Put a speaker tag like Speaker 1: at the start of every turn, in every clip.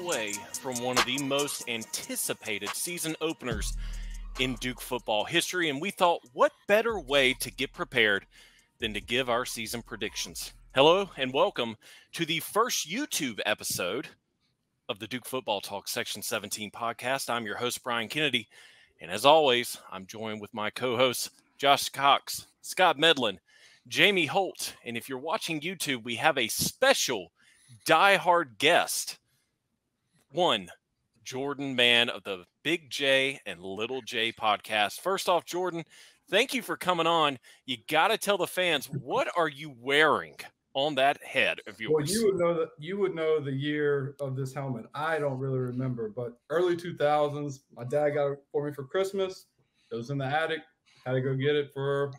Speaker 1: away from one of the most anticipated season openers in Duke football history, and we thought, what better way to get prepared than to give our season predictions? Hello, and welcome to the first YouTube episode of the Duke Football Talk Section 17 podcast. I'm your host, Brian Kennedy, and as always, I'm joined with my co-hosts, Josh Cox, Scott Medlin, Jamie Holt, and if you're watching YouTube, we have a special diehard guest, one Jordan Mann of the Big J and Little J podcast. First off, Jordan, thank you for coming on. You got to tell the fans, what are you wearing on that head of yours?
Speaker 2: Well, you would know the year of this helmet. I don't really remember, but early 2000s, my dad got it for me for Christmas. It was in the attic. Had to go get it for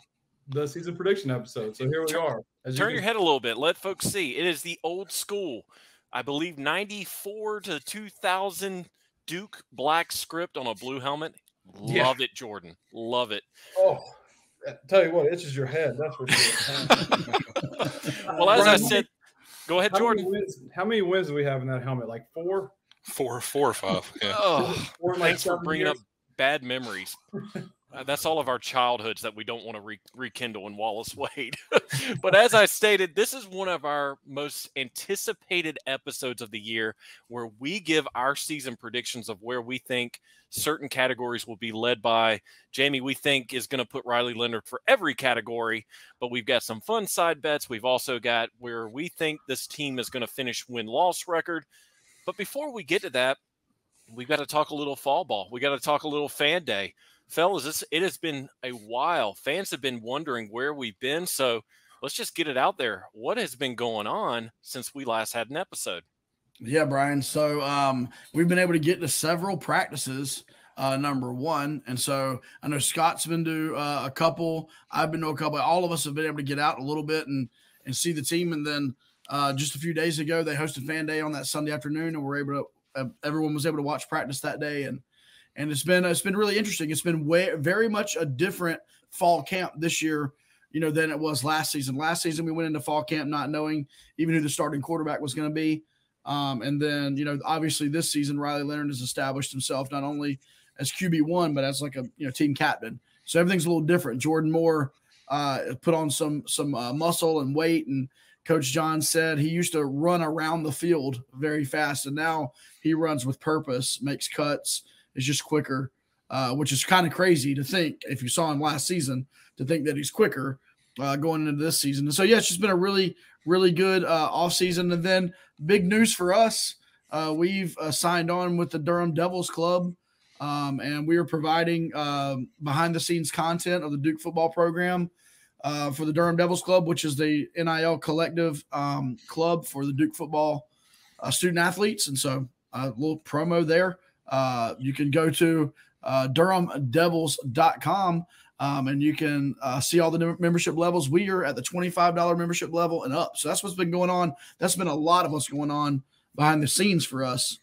Speaker 2: the season prediction episode. So here we are.
Speaker 1: Turn your head a little bit. Let folks see. It is the old school, I believe, 94 to 2000 Duke black script on a blue helmet. Love it, Jordan. Love it.
Speaker 2: Oh, tell you what, itches your head. That's for sure.
Speaker 1: Well, as Brian, I said, go ahead, Jordan.
Speaker 2: How many wins do we have in that helmet? Like four?
Speaker 3: Four or five. Yeah.
Speaker 1: Oh, thanks for bringing up bad memories. That's all of our childhoods that we don't want to rekindle in Wallace Wade. But as I stated, this is one of our most anticipated episodes of the year where we give our season predictions of where we think certain categories will be led by. Jamie, we think, is going to put Riley Leonard for every category, but we've got some fun side bets. We've also got where we think this team is going to finish win-loss record. But before we get to that, we've got to talk a little fall ball. We got to talk a little fan day. Fellas, it has been a while. Fans have been wondering where we've been, so let's just get it out there. What has been going on since we last had an episode?
Speaker 4: Yeah, Brian. So we've been able to get to several practices, number one. And so I know Scott's been to a couple. I've been to a couple. All of us have been able to get out a little bit and see the team. And then just a few days ago, they hosted Fan Day on that Sunday afternoon, and we're able to everyone was able to watch practice that day. And it's been really interesting. It's been very much a different fall camp this year, than it was last season. Last season, we went into fall camp not knowing even who the starting quarterback was going to be. And then, obviously this season, Riley Leonard has established himself not only as QB1, but as like a, team captain. So everything's a little different. Jordan Moore put on some muscle and weight, and Coach John said he used to run around the field very fast, and now he runs with purpose, makes cuts, is just quicker, which is kind of crazy to think, if you saw him last season, to think that he's quicker going into this season. And so, yeah, it's just been a really, really good offseason. And then big news for us, we've signed on with the Durham Devils Club, and we are providing behind-the-scenes content of the Duke football program for the Durham Devils Club, which is the NIL collective club for the Duke football student-athletes. And so a little promo there. You can go to DurhamDevils.com and you can see all the membership levels. We are at the $25 membership level and up. So that's what's been going on. That's been a lot of what's going on behind the scenes for us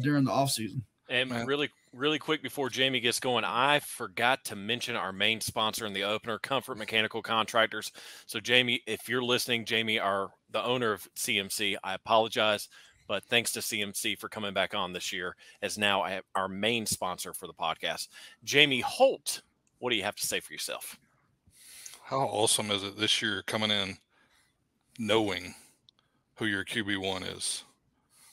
Speaker 4: during the offseason.
Speaker 1: And really quick before Jamie gets going, I forgot to mention our main sponsor in the opener, Comfort Mechanical Contractors. So Jamie, if you're listening, Jamie, the owner of CMC, I apologize. But thanks to CMC for coming back on this year as now our main sponsor for the podcast. Jamie Holt, what do you have to say for yourself?
Speaker 3: How awesome is it this year coming in knowing who your QB1 is?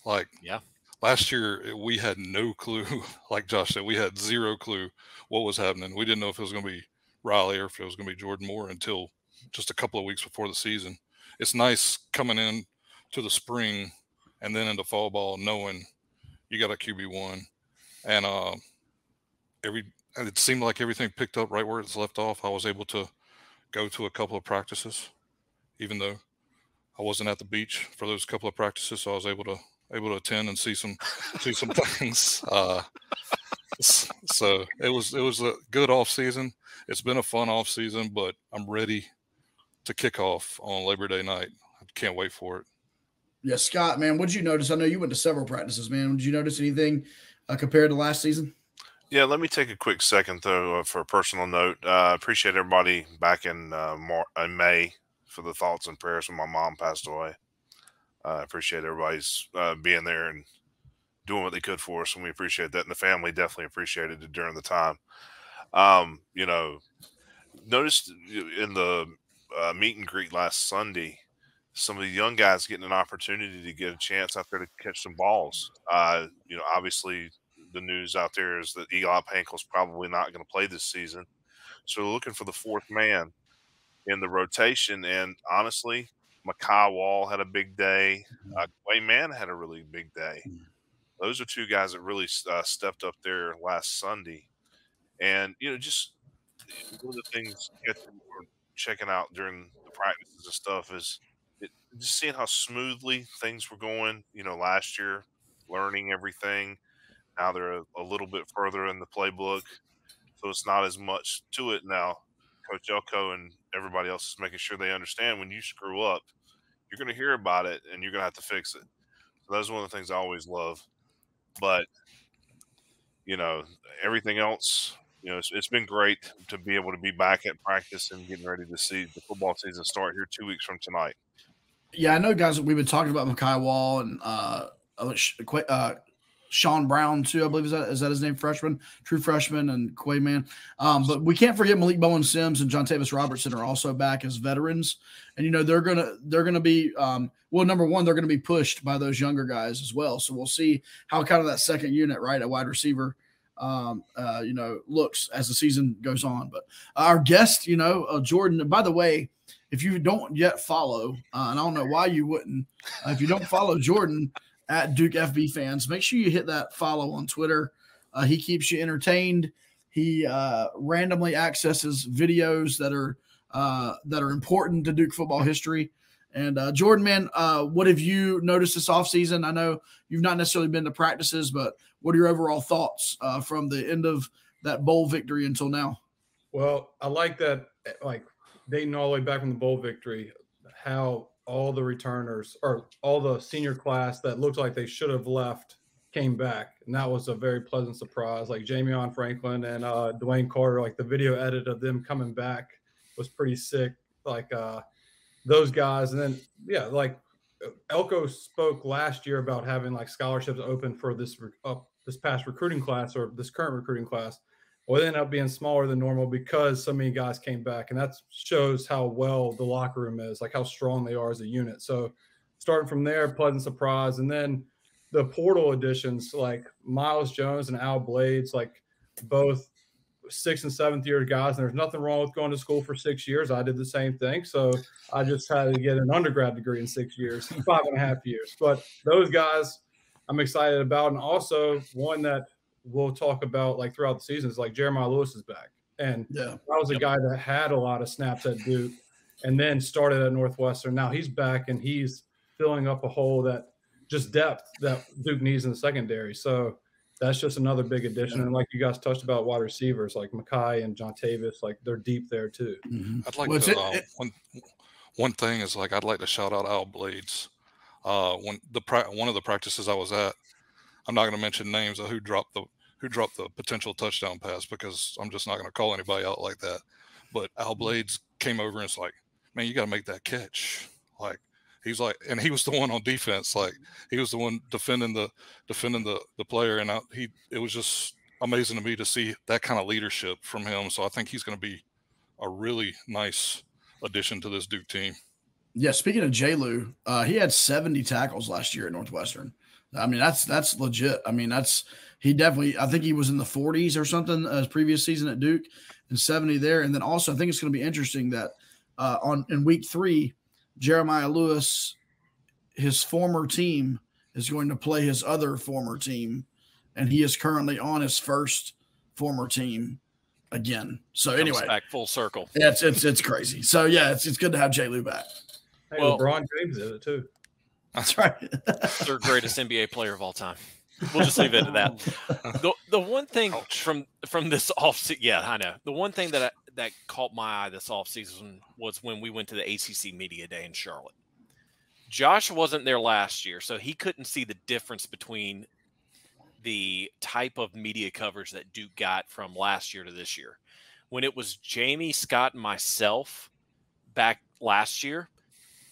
Speaker 3: Like,
Speaker 1: yeah.
Speaker 3: Last year we had no clue. Like Josh said, we had zero clue what was happening. We didn't know if it was going to be Riley or if it was going to be Jordan Moore until just a couple of weeks before the season. It's nice coming in to the spring and then into fall ball, knowing you got a QB1, and it seemed like everything picked up right where it's left off. I was able to go to a couple of practices, even though I wasn't at the beach for those couple of practices. So I was able to attend and see some things. So it was a good off season. It's been a fun off season, but I'm ready to kick off on Labor Day night. I can't wait for it.
Speaker 4: Yeah, Scott, man, what did you notice? I know you went to several practices, man. Did you notice anything compared to last season?
Speaker 5: Yeah, let me take a quick second, though, for a personal note. Appreciate everybody back in May for the thoughts and prayers when my mom passed away. I appreciate everybody's being there and doing what they could for us, and we appreciate that. And the family definitely appreciated it during the time. You know, noticed in the meet and greet last Sunday, some of the young guys getting an opportunity to get a chance out there to catch some balls. You know, obviously the news out there is that Eli Pankel's probably not going to play this season. So they're looking for the fourth man in the rotation. And honestly, Makai Wall had a big day. Clay Mann had a really big day. Those are two guys that really stepped up there last Sunday. And, you know, just one of the things checking out during the practices and stuff is just seeing how smoothly things were going, you know, last year, learning everything. Now they're a little bit further in the playbook, so it's not as much to it now. Coach Elko and everybody else is making sure they understand when you screw up, you're going to hear about it and you're going to have to fix it. So that's one of the things I always love. But, you know, everything else, you know, it's been great to be able to be back at practice and getting ready to see the football season start here 2 weeks from tonight.
Speaker 4: Yeah, I know, guys. We've been talking about Makai Wall and Sean Brown too. I believe is that his name? True freshman, and Quay Man. But we can't forget Malik Bowen Sims and John Tavis Robertson are also back as veterans, and you know they're gonna be well. Number one, they're gonna be pushed by those younger guys as well. So we'll see how kind of that second unit, right, at wide receiver, you know, looks as the season goes on. But our guest, you know, Jordan. By the way, if you don't yet follow, and I don't know why you wouldn't, if you don't follow Jordan at Duke FB Fans, make sure you hit that follow on Twitter. He keeps you entertained. He randomly accesses videos that are important to Duke football history. And Jordan, man, what have you noticed this offseason? I know you've not necessarily been to practices, but what are your overall thoughts from the end of that bowl victory until now?
Speaker 2: Well, I like that, like dating all the way back from the bowl victory, how all the returners or all the senior class that looked like they should have left came back. And that was a very pleasant surprise. Like Jamion Franklin and Dwayne Carter, like the video edit of them coming back was pretty sick. Like those guys. And then, yeah, like Elko spoke last year about having like scholarships open for this past recruiting class or this current recruiting class. Well, it ended up being smaller than normal because so many guys came back. And that shows how well the locker room is, like how strong they are as a unit. So starting from there, pleasant surprise. And then the portal additions, like Miles Jones and Al Blades, like both 6th and 7th year guys. And there's nothing wrong with going to school for 6 years. I did the same thing. So I just had to get an undergrad degree in 6 years, 5.5 years. But those guys I'm excited about. And also one that we'll talk about like throughout the season is like Jeremiah Lewis is back. And that was a guy that had a lot of snaps at Duke and then started at Northwestern. Now he's back and he's filling up a hole that just depth that Duke needs in the secondary. So that's just another big addition. And like you guys touched about wide receivers, like Makai and John Tavis, like they're deep there too.
Speaker 3: Mm-hmm. I'd like to, one thing is like, I'd like to shout out Al Blades. One of the practices I was at, I'm not going to mention names of who dropped the potential touchdown pass because I'm just not going to call anybody out like that. But Al Blades came over and it's like, man, you got to make that catch. Like he's like, and he was the one on defense. Like he was the one defending the player. And it was just amazing to me to see that kind of leadership from him. So I think he's going to be a really nice addition to this Duke team.
Speaker 4: Yeah. Speaking of J-Lou, he had 70 tackles last year at Northwestern. I mean, that's legit. I mean, he definitely, I think he was in the 40s or something his previous season at Duke and 70 there. And then also I think it's going to be interesting that in week 3, Jeremiah Lewis, his former team is going to play his other former team. And he is currently on his first former team again. So anyway,
Speaker 1: back full circle.
Speaker 4: Yeah, it's crazy. So yeah, it's good to have J-Lou back.
Speaker 2: Hey, well, LeBron James did it too.
Speaker 4: That's right.
Speaker 1: Third greatest NBA player of all time. We'll just leave it at that. The one thing from this offseason, yeah, I know. The one thing that caught my eye this offseason was when we went to the ACC Media Day in Charlotte. Josh wasn't there last year, so he couldn't see the difference between the type of media coverage that Duke got from last year to this year. When it was Jamie, Scott, and myself back last year,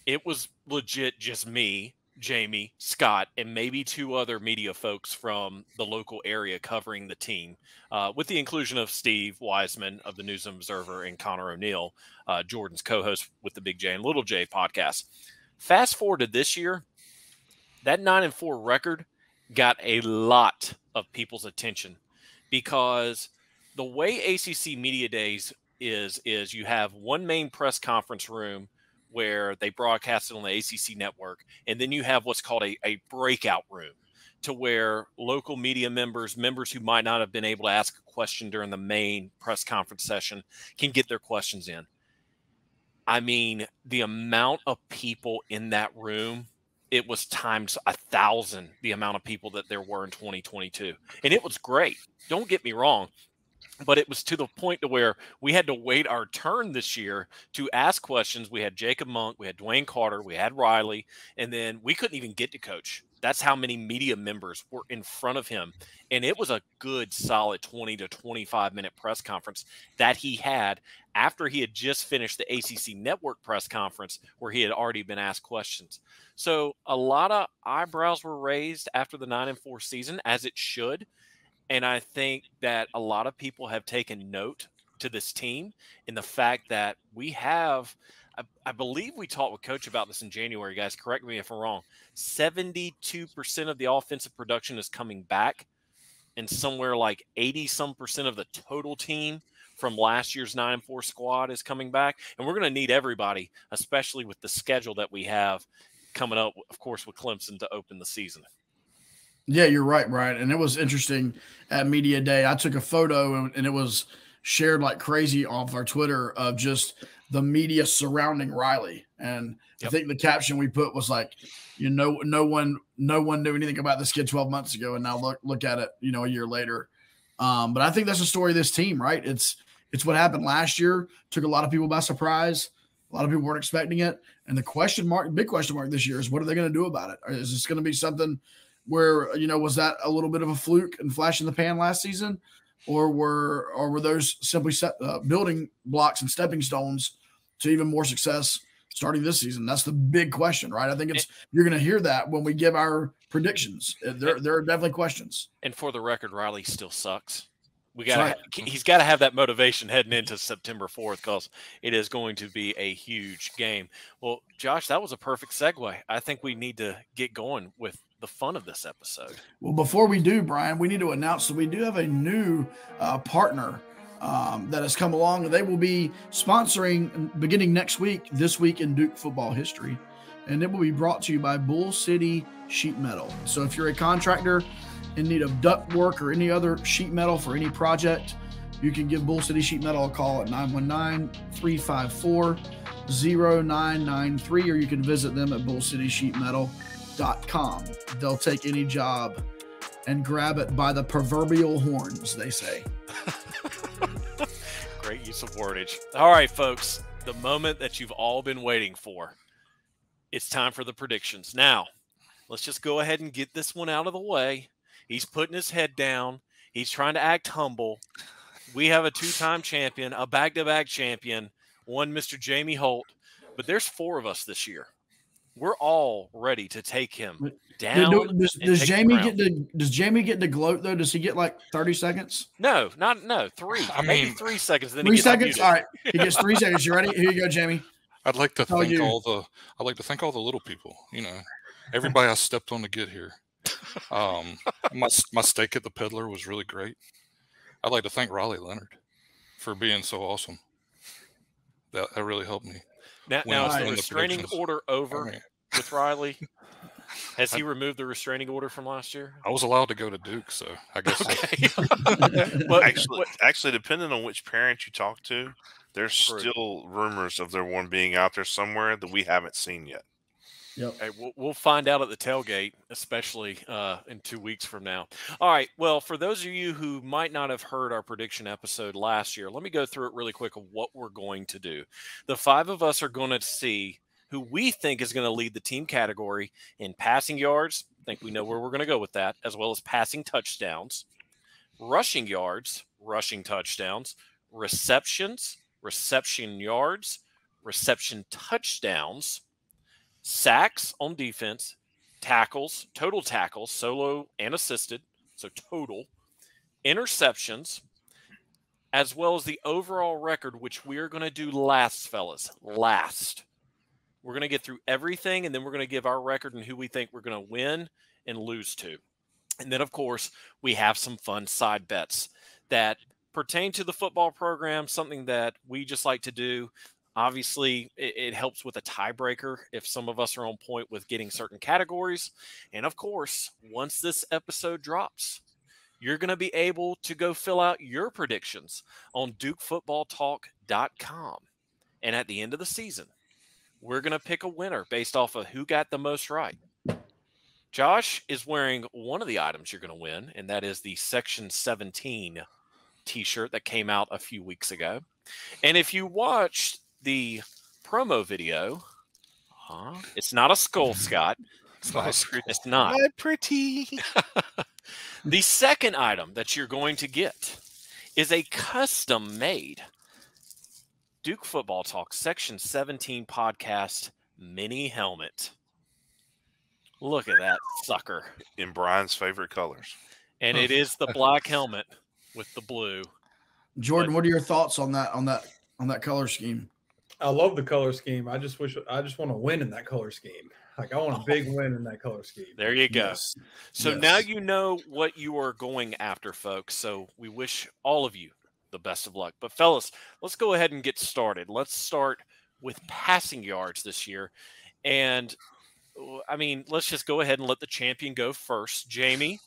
Speaker 1: it was legit just me Jamie, Scott, and maybe 2 other media folks from the local area covering the team, with the inclusion of Steve Wiseman of the News Observer and Connor O'Neill, Jordan's co-host with the Big J and Little J podcast. Fast forward to this year, that 9-4 record got a lot of people's attention because the way ACC Media Days is you have one main press conference room where they broadcast it on the ACC network, and then you have what's called a breakout room to where local media members who might not have been able to ask a question during the main press conference session can get their questions in. I mean, the amount of people in that room, it was times 1,000 the amount of people that there were in 2022. And it was great. Don't get me wrong. But it was to the point to where we had to wait our turn this year to ask questions. We had Jacob Monk, we had Dwayne Carter, we had Riley, and then we couldn't even get to Coach. That's how many media members were in front of him. And it was a good, solid 20 to 25-minute press conference that he had after he had just finished the ACC Network press conference where he had already been asked questions. So a lot of eyebrows were raised after the 9-4 season, as it should. And I think that a lot of people have taken note to this team in the fact that we have, I believe we talked with Coach about this in January, guys, correct me if I'm wrong, 72% of the offensive production is coming back, and somewhere like 80-some% of the total team from last year's 9-4 squad is coming back. And we're going to need everybody, especially with the schedule that we have coming up, of course, with Clemson to open the season.
Speaker 4: Yeah, you're right, Brian. And it was interesting at Media Day. I took a photo and it was shared like crazy off our Twitter of just the media surrounding Riley. And I think the caption we put was like, no one knew anything about this kid 12 months ago. And now look at it, a year later. But I think that's the story of this team, right? It's what happened last year. Took a lot of people by surprise. A lot of people weren't expecting it. And the big question mark this year is, what are they going to do about it? Is this going to be something where, was that a little bit of a fluke and flash in the pan last season? Or were those simply building blocks and stepping stones to even more success starting this season? That's the big question, right? I think you're going to hear that when we give our predictions. There are definitely questions.
Speaker 1: And for the record, Riley still sucks. He's got to have that motivation heading into September 4th because it is going to be a huge game. Well, Josh, that was a perfect segue. I think we need to get going with the fun of this episode.
Speaker 4: Well, before we do, Brian, we need to announce that we do have a new partner that has come along. They will be sponsoring beginning next week, This Week in Duke Football History, and it will be brought to you by Bull City Sheet Metal. So if you're a contractor in need of duct work or any other sheet metal for any project, you can give Bull City Sheet Metal a call at 919-354-0993, or you can visit them at bullcitysheetmetal.com. They'll take any job and grab it by the proverbial horns, they say.
Speaker 1: Great use of wordage. All right, folks, the moment that you've all been waiting for. It's time for the predictions. Now, let's just go ahead and get this one out of the way. He's putting his head down. He's trying to act humble. We have a 2-time champion, a back-to-back champion, one Mr. Jamie Holt, but there's 4 of us this year. We're all ready to take him down.
Speaker 4: Does Jamie get to gloat though? Does he get like 30 seconds?
Speaker 1: No, 3. Maybe 3 seconds. Then
Speaker 4: 3 seconds. All right, he gets 3 seconds. You ready? Here you go, Jamie.
Speaker 3: I'd like to thank all the little people. Everybody I stepped on to get here. My steak at the Peddler was really great. I'd like to thank Riley Leonard for being so awesome. That really helped me.
Speaker 1: Now is the restraining order over with Riley? Has he removed the restraining order from last year?
Speaker 3: I was allowed to go to Duke, so I guess.
Speaker 1: Okay.
Speaker 5: Well, actually, depending on which parent you talk to, there's still rumors of there one being out there somewhere that we haven't seen yet.
Speaker 4: Yep.
Speaker 1: Hey, we'll find out at the tailgate, especially in 2 weeks from now. All right. Well, for those of you who might not have heard our prediction episode last year, let me go through it really quick of what we're going to do. The 5 of us are going to see who we think is going to lead the team category in passing yards. I think we know where we're going to go with that, as well as passing touchdowns, rushing yards, rushing touchdowns, receptions, reception yards, reception touchdowns, sacks on defense, tackles, total tackles, solo and assisted, so total, interceptions, as well as the overall record, which we are going to do last, fellas. Last. We're going to get through everything, and then we're going to give our record and who we think we're going to win and lose to. And then, of course, we have some fun side bets that pertain to the football program, something that we just like to do. Obviously, it helps with a tiebreaker if some of us are on point with getting certain categories. And, of course, once this episode drops, you're going to be able to go fill out your predictions on DukeFootballTalk.com. And at the end of the season, we're going to pick a winner based off of who got the most right. Josh is wearing one of the items you're going to win, and that is the Section 17 t-shirt that came out a few weeks ago. And if you watched the promo video, it's not a skull, Scott. It's not.
Speaker 3: My pretty.
Speaker 1: The second item that you're going to get is a custom-made Duke Football Talk Section 17 podcast mini helmet. Look at that sucker.
Speaker 5: In Brian's favorite colors.
Speaker 1: And it is the black helmet with the blue.
Speaker 4: Jordan, what are your thoughts on that color scheme?
Speaker 2: I love the color scheme. I just want to win in that color scheme. Like, I want a big win in that color scheme.
Speaker 1: There you go.
Speaker 4: Yes.
Speaker 1: So
Speaker 4: Yes.
Speaker 1: now you know what you are going after, folks. So we wish all of you the best of luck. But fellas, let's go ahead and get started. Let's start with passing yards this year. And I mean, let's just go ahead and let the champion go first. Jamie,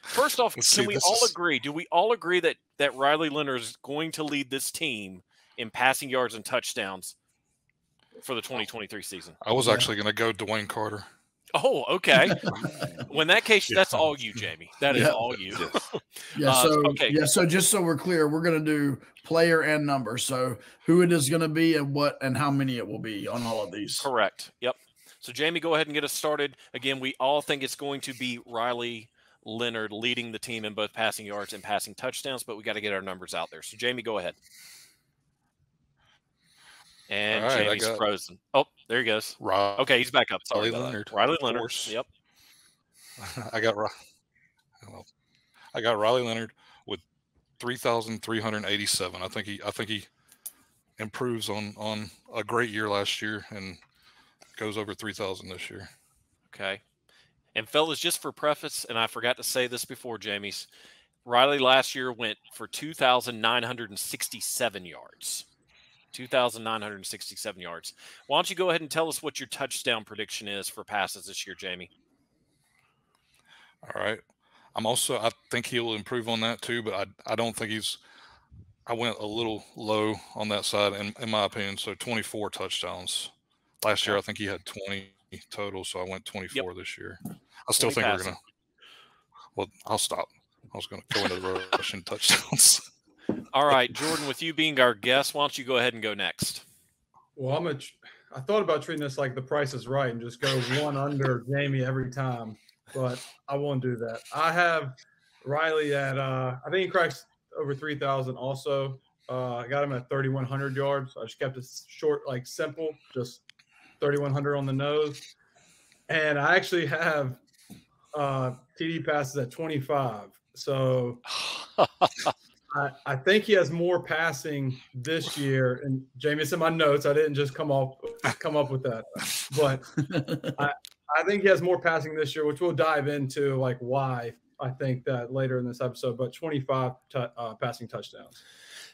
Speaker 1: first off, can we all agree? Do we all agree that Riley Leonard is going to lead this team in passing yards and touchdowns for the 2023 season?
Speaker 3: I was actually going to go Dwayne Carter.
Speaker 1: Oh, okay. Well, in that case, that's all you, Jamie. That is
Speaker 4: Yeah.
Speaker 1: all you.
Speaker 4: Yeah. So just so we're clear, we're going to do player and number. So who it is going to be and what and how many it will be on all of these.
Speaker 1: Correct. Yep. So, Jamie, go ahead and get us started. Again, we all think it's going to be Riley Leonard leading the team in both passing yards and passing touchdowns, but we got to get our numbers out there. So, Jamie, go ahead. And
Speaker 3: All right,
Speaker 1: Jamie's frozen. Oh, there he goes. Okay, he's back up. Sorry
Speaker 3: Riley
Speaker 1: about
Speaker 3: Leonard.
Speaker 1: that. Riley
Speaker 3: Of
Speaker 1: Leonard.
Speaker 3: course.
Speaker 1: Yep.
Speaker 3: I got Riley Leonard with 3,387. I think he improves on a great year last year and goes over 3,000 this year.
Speaker 1: Okay. And fellas, just for preface, and I forgot to say this before, Jamie's, Riley last year went for 2,967 yards. 2,967 yards. Why don't you go ahead and tell us what your touchdown prediction is for passes this year, Jamie?
Speaker 3: All right. I think he'll improve on that too, but I don't think I went a little low on that side in my opinion. So 24 touchdowns. Last year, I think he had 20 total, so I went 24 this year. I still think we're going to – well, I'll stop. I was going to go into the rushing touchdowns.
Speaker 1: All right, Jordan, with you being our guest, why don't you go ahead and go next?
Speaker 2: Well, I thought about treating this like The Price is Right and just go one under Jamie every time, but I won't do that. I have Riley at I think he cracks over 3,000 also. I got him at 3,100 yards. I just kept it short, like simple, just 3,100 on the nose. And I actually have TD passes at 25. So I think he has more passing this year. And Jamie, it's in my notes. I didn't just come up with that. But I think he has more passing this year, which we'll dive into, like why I think that later in this episode. But 25 passing touchdowns.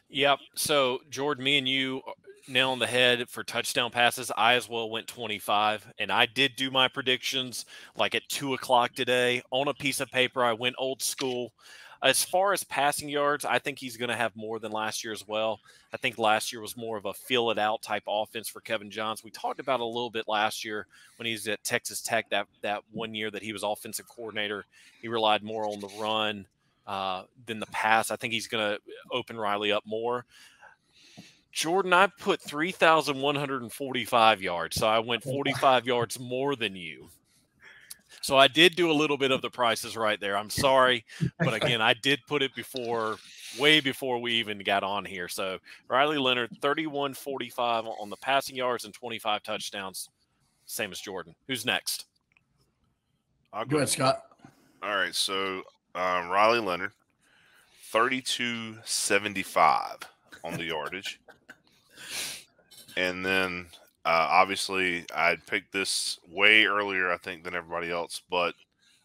Speaker 1: Yep. So, Jordan, me and you nail on the head for touchdown passes. I as well went 25, and I did do my predictions like at 2 o'clock today on a piece of paper. I went old school. As far as passing yards, I think he's going to have more than last year as well. I think last year was more of a feel it out type offense for Kevin Johns. We talked about it a little bit last year when he was at Texas Tech, that 1 year that he was offensive coordinator. He relied more on the run than the pass. I think he's going to open Riley up more. Jordan, I put 3,145 yards, so I went 45 yards more than you. So I did do a little bit of the prices right there. I'm sorry, but again, I did put it way before we even got on here. So Riley Leonard, 3,145 on the passing yards and 25 touchdowns, same as Jordan. Who's next?
Speaker 5: I'll
Speaker 4: Go ahead, Scott.
Speaker 5: All right, so Riley Leonard, 32.75 on the yardage. And then obviously I picked this way earlier, I think, than everybody else, but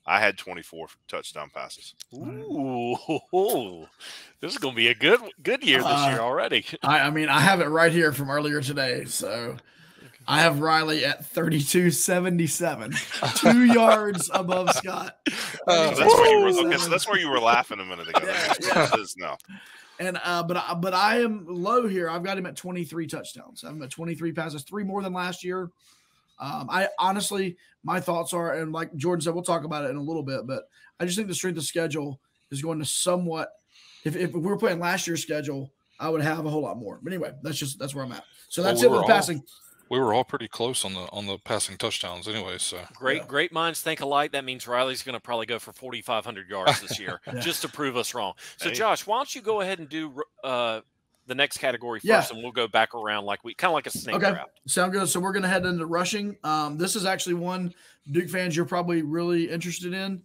Speaker 5: I had 24 touchdown passes.
Speaker 1: Ooh, this is going to be a good year this year already.
Speaker 4: I mean, I have it right here from earlier today. So I have Riley at 32.77, 2 yards above Scott.
Speaker 5: So that's where you were laughing a minute ago.
Speaker 4: Yeah.
Speaker 5: Now.
Speaker 4: And but I am low here. I've got him at 23 touchdowns. I'm at 23 passes, 3 more than last year. I honestly, my thoughts are, and like Jordan said, we'll talk about it in a little bit, but I just think the strength of schedule is going to somewhat. If we were playing last year's schedule, I would have a whole lot more. But anyway, that's where I'm at. So that's it with passing.
Speaker 3: We were all pretty close on the passing touchdowns anyway. So
Speaker 1: great minds think alike. That means Riley's going to probably go for 4,500 yards this year just to prove us wrong. So Josh, why don't you go ahead and do the next category first, and we'll go back around like a snake draft.
Speaker 4: Sound good. So we're going to head into rushing. This is actually one Duke fans you're probably really interested in.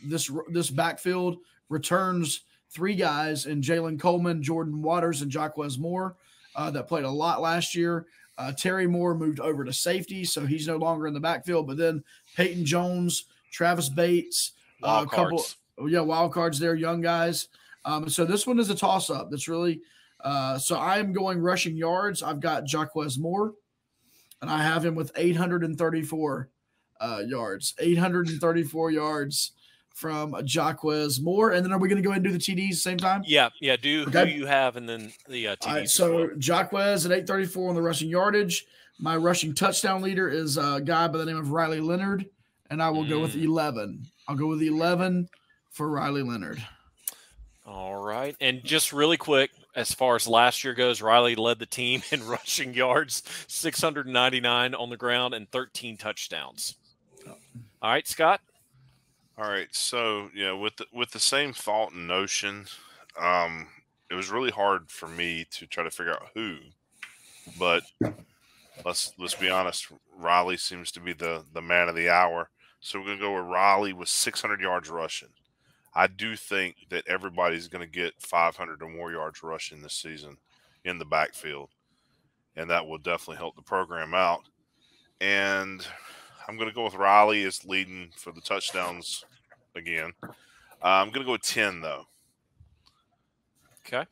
Speaker 4: This backfield returns 3 guys in Jalen Coleman, Jordan Waters, and Jaquez Moore that played a lot last year. Terry Moore moved over to safety, so he's no longer in the backfield. But then Peyton Jones, Travis Bates, wild cards there, young guys. So this one is a toss-up. That's really so I am going rushing yards. I've got Jaquez Moore, and I have him with 834 yards. 834 yards from Jaquez Moore. And then are we going to go ahead and do the TDs at the same time?
Speaker 1: Yeah. Do who you have, and then the TDs.
Speaker 4: All right, so Jaquez at 834 on the rushing yardage. My rushing touchdown leader is a guy by the name of Riley Leonard, and I will go with 11. I'll go with 11 for Riley Leonard.
Speaker 1: All right. And just really quick, as far as last year goes, Riley led the team in rushing yards, 699 on the ground and 13 touchdowns. All right, Scott.
Speaker 5: All right, so with the same thought and notion, it was really hard for me to try to figure out who, but let's be honest, Riley seems to be the man of the hour. So we're gonna go with Riley with 600 yards rushing. I do think that everybody's going to get 500 or more yards rushing this season in the backfield, and that will definitely help the program out. And I'm going to go with Riley as leading for the touchdowns again. I'm going to go with 10, though.
Speaker 1: Okay.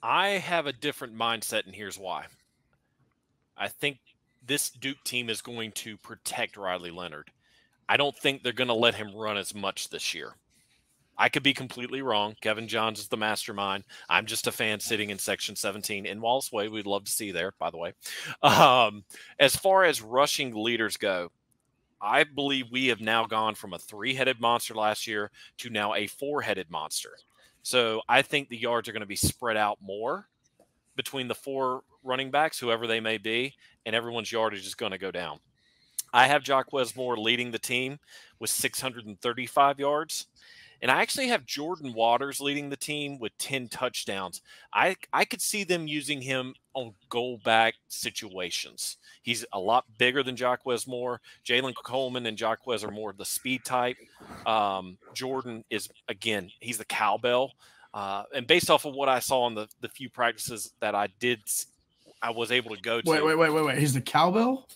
Speaker 1: I have a different mindset, and here's why. I think this Duke team is going to protect Riley Leonard. I don't think they're going to let him run as much this year. I could be completely wrong. Kevin Johns is the mastermind. I'm just a fan sitting in Section 17 in Wallace Way. We'd love to see you there, by the way. As far as rushing leaders go, I believe we have now gone from a 3-headed monster last year to now a 4-headed monster. So I think the yards are going to be spread out more between the 4 running backs, whoever they may be, and everyone's yardage is going to go down. I have Jaquez Moore leading the team with 635 yards. And I actually have Jordan Waters leading the team with 10 touchdowns. I could see them using him on goal back situations. He's a lot bigger than Jaquez Moore. Jalen Coleman and Jaquez are more the speed type. Jordan is, again, he's the cowbell. And based off of what I saw in the few practices that I was able to go to.
Speaker 4: Wait. He's the cowbell?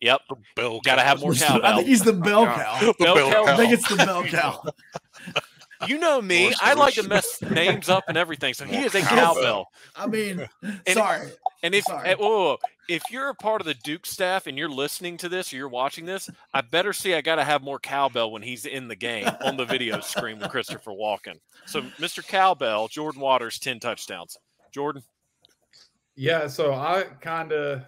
Speaker 1: Yep. Got to have more cowbell.
Speaker 4: I think he's the bell cow. I think it's the bell cow.
Speaker 1: You know me. I like to mess names up and everything. So he is a cowbell.
Speaker 4: I mean,
Speaker 1: sorry. If you're a part of the Duke staff and you're listening to this or you're watching this, I better see I got to have more cowbell when he's in the game on the video screen with Christopher Walken. So Mr. Cowbell, Jordan Waters, 10 touchdowns. Jordan?
Speaker 2: Yeah, so I kind of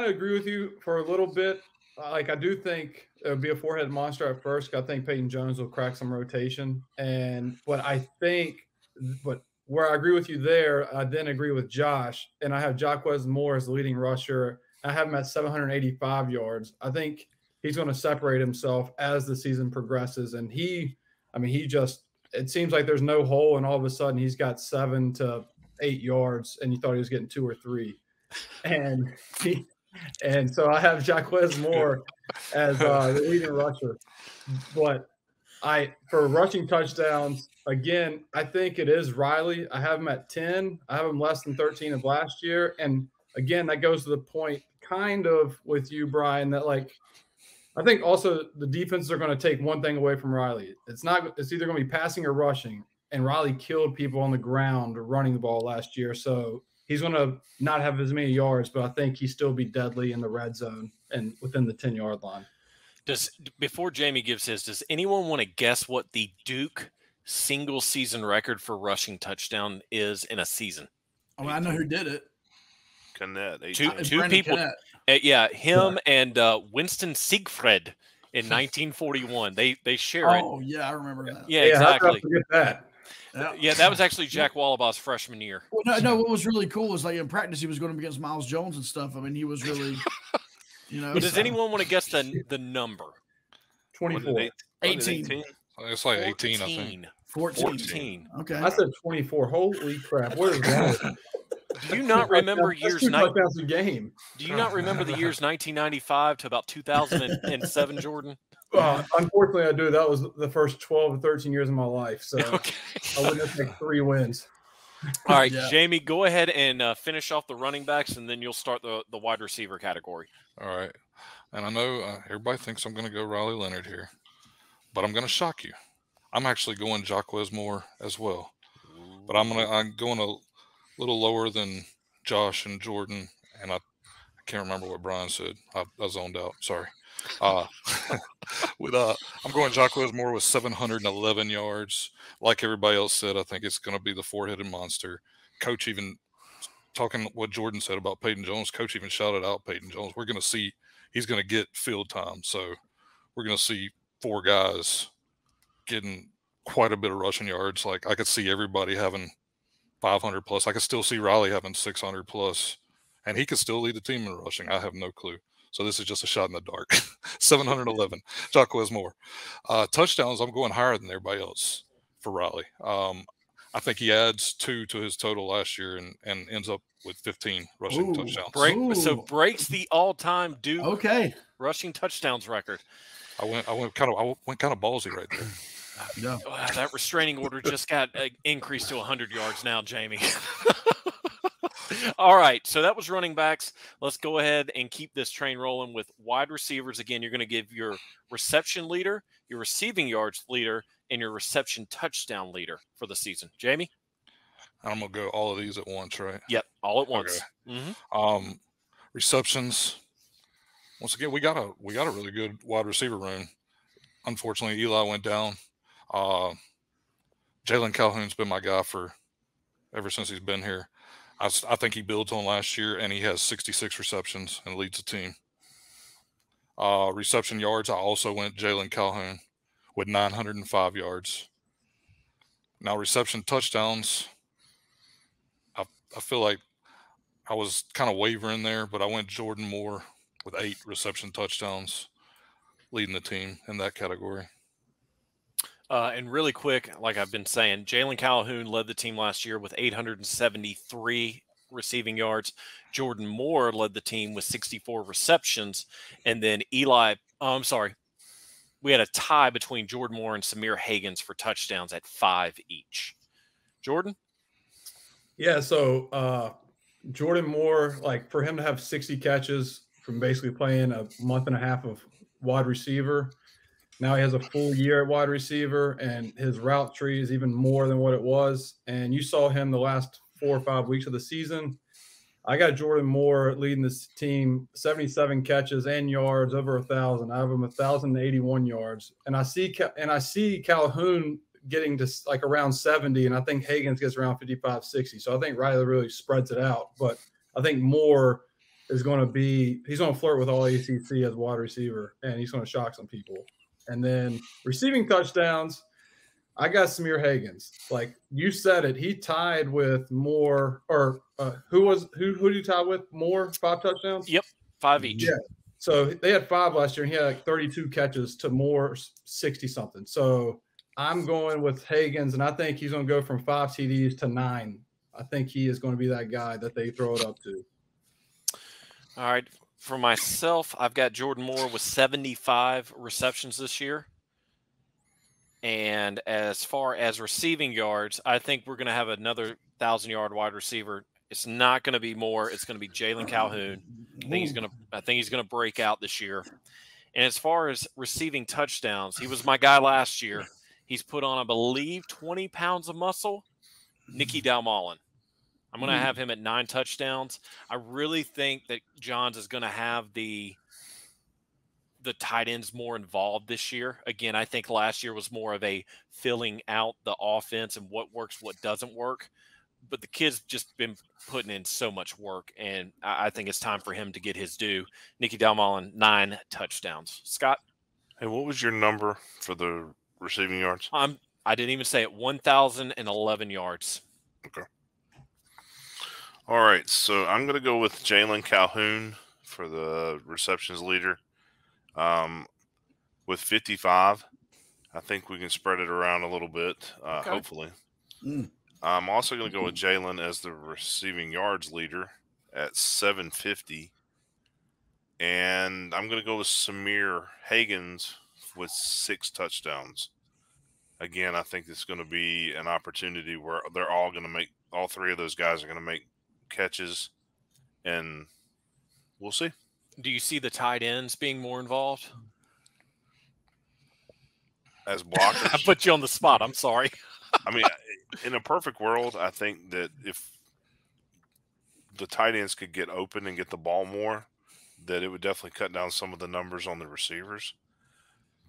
Speaker 2: agree with you for a little bit. I do think it would be a 4-headed monster at first. I think Peyton Jones will crack some rotation. But where I agree with you there, I then agree with Josh. And I have Jaquez Moore as the leading rusher. I have him at 785 yards. I think he's going to separate himself as the season progresses. And it seems like there's no hole, and all of a sudden he's got 7 to 8 yards, and you thought he was getting 2 or 3. And And so I have Jaquez Moore as the leading rusher. But for rushing touchdowns, again, I think it is Riley. I have him at 10. I have him less than 13 of last year. And again, that goes to the point kind of with you, Brian, that I think also the defenses are going to take one thing away from Riley. It's either going to be passing or rushing. And Riley killed people on the ground running the ball last year. So he's going to not have as many yards, but I think he still be deadly in the red zone and within the 10-yard line.
Speaker 1: Before Jamie gives his, does anyone want to guess what the Duke single season record for rushing touchdown is in a season?
Speaker 4: Oh, I know who did it.
Speaker 5: Connett.
Speaker 1: Two people. Him and Winston Siegfried in 1941. They share it.
Speaker 4: Oh, yeah, I remember that.
Speaker 1: Yeah, exactly.
Speaker 2: How could I forget that?
Speaker 1: Yeah, that was actually Jack Wallabaugh's freshman year.
Speaker 4: Well, no, what was really cool was in practice he was going up against Miles Jones and stuff. I mean, he was really,
Speaker 1: But does anyone want to guess the number?
Speaker 2: 24.
Speaker 4: 18.
Speaker 3: It's like 18, I think.
Speaker 4: 14. Okay.
Speaker 2: I said 24. Holy crap. What is that?
Speaker 1: Do you not remember years?
Speaker 2: Do you
Speaker 1: not remember the years 1995 to about 2007, Jordan?
Speaker 2: Unfortunately, I do. That was the first 12 to 13 years of my life. So
Speaker 1: okay.
Speaker 2: I wouldn't have taken 3 wins.
Speaker 1: All right, Jamie, go ahead and finish off the running backs, and then you'll start the wide receiver category.
Speaker 3: All right. And I know everybody thinks I'm going to go Riley Leonard here, but I'm going to shock you. I'm actually going Jaquez Moore as well. But I'm going a little lower than Josh and Jordan, and I can't remember what Brian said. I zoned out. Sorry. I'm going Jaquez Moore with 711 yards. Like everybody else said, I think it's going to be the 4-headed monster. Coach even talking what Jordan said about Peyton Jones. Coach even shouted out Peyton Jones. We're going to see he's going to get field time. So we're going to see 4 guys getting quite a bit of rushing yards. Like I could see everybody having 500 plus. I could still see Riley having 600 plus, and he could still lead the team in rushing. I have no clue. So this is just a shot in the dark. 711, Jaquez Moore. Touchdowns, I'm going higher than everybody else for Riley. I think he adds 2 to his total last year and ends up with 15 rushing touchdowns.
Speaker 1: So breaks the all-time Duke rushing touchdowns record.
Speaker 3: I went kind of ballsy right there.
Speaker 4: Yeah.
Speaker 1: That restraining order just got increased to 100 yards now, Jamie. All right, so that was running backs. Let's go ahead and keep this train rolling with wide receivers. Again, you're going to give your reception leader, your receiving yards leader, and your reception touchdown leader for the season. Jamie?
Speaker 3: I'm going to go all of these at once, right?
Speaker 1: Yep, all at once.
Speaker 3: Okay. Mm-hmm. Receptions. Once again, we got a really good wide receiver room. Unfortunately, Eli went down. Jalen Calhoun's been my guy ever since he's been here. I think he builds on last year, and he has 66 receptions and leads the team. Reception yards, I also went Jalen Calhoun with 905 yards. Now, reception touchdowns, I feel like I was kind of wavering there, but I went Jordan Moore with 8 reception touchdowns, leading the team in that category.
Speaker 1: And really quick, like I've been saying, Jalen Calhoun led the team last year with 873 receiving yards. Jordan Moore led the team with 64 receptions. And then we had a tie between Jordan Moore and Samir Hagans for touchdowns at 5 each. Jordan?
Speaker 2: Yeah, so Jordan Moore, for him to have 60 catches from basically playing a month and a half of wide receiver, now he has a full year at wide receiver, and his route tree is even more than what it was. And you saw him the last 4 or 5 weeks of the season. I got Jordan Moore leading this team, 77 catches and yards, over 1,000. I have him 1,081 yards. And I see Calhoun getting to around 70, and I think Hagans gets around 55, 60. So I think Riley really spreads it out. But I think Moore is going to he's going to flirt with all ACC as wide receiver, and he's going to shock some people. And then receiving touchdowns, I got Samir Hagans. Like you said it, he tied with Moore, or who did you tie with? Moore, 5 touchdowns?
Speaker 1: Yep, 5 each.
Speaker 2: Yeah. So they had 5 last year, and he had 32 catches to Moore's 60-something. So I'm going with Hagans, and I think he's going to go from 5 TDs to 9. I think he is going to be that guy that they throw it up to.
Speaker 1: All right. For myself, I've got Jordan Moore with 75 receptions this year. And as far as receiving yards, I think we're going to have another 1,000-yard wide receiver. It's not going to be Moore. It's going to be Jalen Calhoun. I think he's going to break out this year. And as far as receiving touchdowns, he was my guy last year. He's put on, I believe, 20 pounds of muscle. Nicky Dalmolin. I'm going to have him at 9 touchdowns. I really think that Johns is going to have the tight ends more involved this year. Again, I think last year was more of a filling out the offense and what works, what doesn't work. But the kid's just been putting in so much work, and I think it's time for him to get his due. Nicky Dalmolin, 9 touchdowns. Scott?
Speaker 5: Hey, what was your number for the receiving yards?
Speaker 1: I didn't even say it. 1,011 yards.
Speaker 5: Okay. All right, so I'm going to go with Jalen Calhoun for the receptions leader. With 55, I think we can spread it around a little bit,
Speaker 1: Okay.
Speaker 5: hopefully. I'm also going to go with Jalen as the receiving yards leader at 750. And I'm going to go with Samir Hagens with 6 touchdowns. Again, I think it's going to be an opportunity where they're all going to make – all 3 of those guys are going to make catches, and we'll see.
Speaker 1: Do you see the tight ends being more involved?
Speaker 5: As blockers?
Speaker 1: I put you on the spot. I'm sorry.
Speaker 5: I mean, in a perfect world, I think that if the tight ends could get open and get the ball more, that it would definitely cut down some of the numbers on the receivers.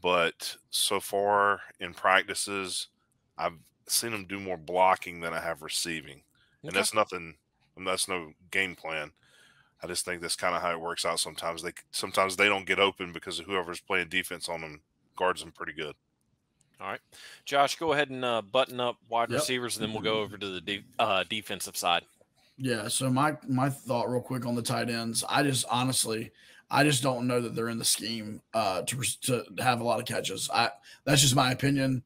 Speaker 5: But so far in practices, I've seen them do more blocking than I have receiving. And that's nothing – that's no game plan. I just think that's kind of how it works out sometimes. Sometimes they don't get open because whoever's playing defense on them guards them pretty good.
Speaker 1: All right. Josh, go ahead and button up wide receivers, and then we'll go over to the defensive side.
Speaker 4: Yeah, so my thought real quick on the tight ends, I just don't know that they're in the scheme to have a lot of catches. That's just my opinion.